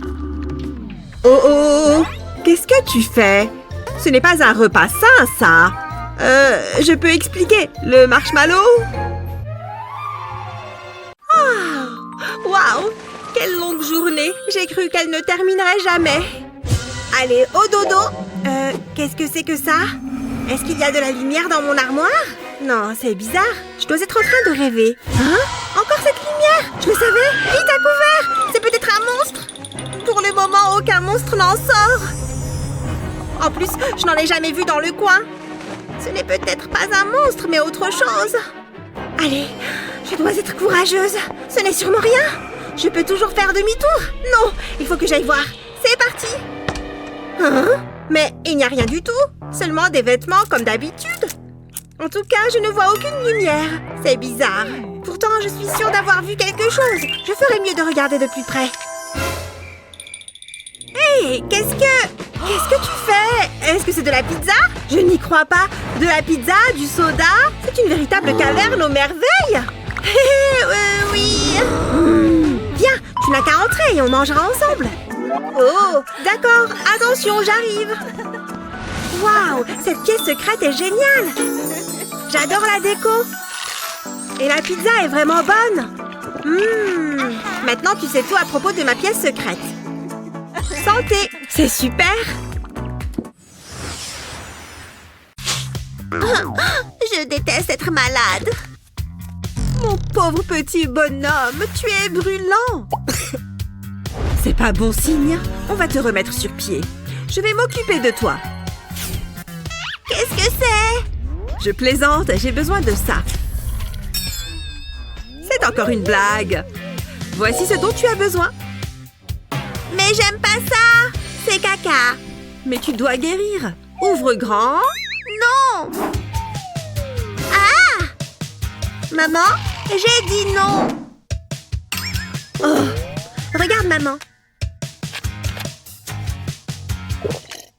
Oh oh! Qu'est-ce que tu fais? Ce n'est pas un repas sain, ça! Je peux expliquer. Le marshmallow? Oh! Waouh! Quelle longue journée! J'ai cru qu'elle ne terminerait jamais. Allez, au dodo! Qu'est-ce que c'est que ça? Est-ce qu'il y a de la lumière dans mon armoire? Non, c'est bizarre. Je dois être en train de rêver. Hein? Encore cette lumière! Je le savais! Vite à couvert! C'est peut-être un monstre! Pour le moment, aucun monstre n'en sort. En plus, je n'en ai jamais vu dans le coin. Ce n'est peut-être pas un monstre, mais autre chose. Allez, je dois être courageuse. Ce n'est sûrement rien. Je peux toujours faire demi-tour. Non, il faut que j'aille voir. C'est parti. Hein? Mais il n'y a rien du tout. Seulement des vêtements comme d'habitude. En tout cas, je ne vois aucune lumière. C'est bizarre. Pourtant, je suis sûre d'avoir vu quelque chose. Je ferais mieux de regarder de plus près. Hé, qu'est-ce que tu fais? Est-ce que c'est de la pizza? Je n'y crois pas. De la pizza, du soda? C'est une véritable caverne aux merveilles. Oui. Viens, tu n'as qu'à entrer et on mangera ensemble. Oh, d'accord. Attention, j'arrive. Waouh, cette pièce secrète est géniale. J'adore la déco. Et la pizza est vraiment bonne. Maintenant, tu sais tout à propos de ma pièce secrète. Santé! C'est super! Je déteste être malade. Mon pauvre petit bonhomme, tu es brûlant. C'est pas bon signe. On va te remettre sur pied. Je vais m'occuper de toi. Qu'est-ce que c'est? Je plaisante, j'ai besoin de ça. C'est encore une blague. Voici ce dont tu as besoin. Mais j'aime pas ça! C'est caca! Mais tu dois guérir! Ouvre grand! Non! Ah! Maman, j'ai dit non! Oh! Regarde, maman!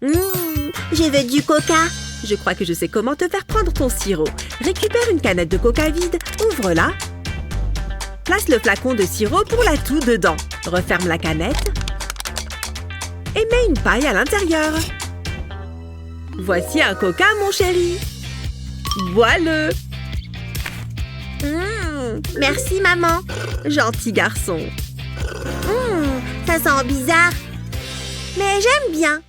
Je veux du coca! Je crois que je sais comment te faire prendre ton sirop. Récupère une canette de coca vide, ouvre-la Place le flacon de sirop pour la toux dedans. Referme la canette. Et mets une paille à l'intérieur. Voici un coca, mon chéri. Bois-le. Merci, maman. Gentil garçon. Ça sent bizarre. Mais j'aime bien.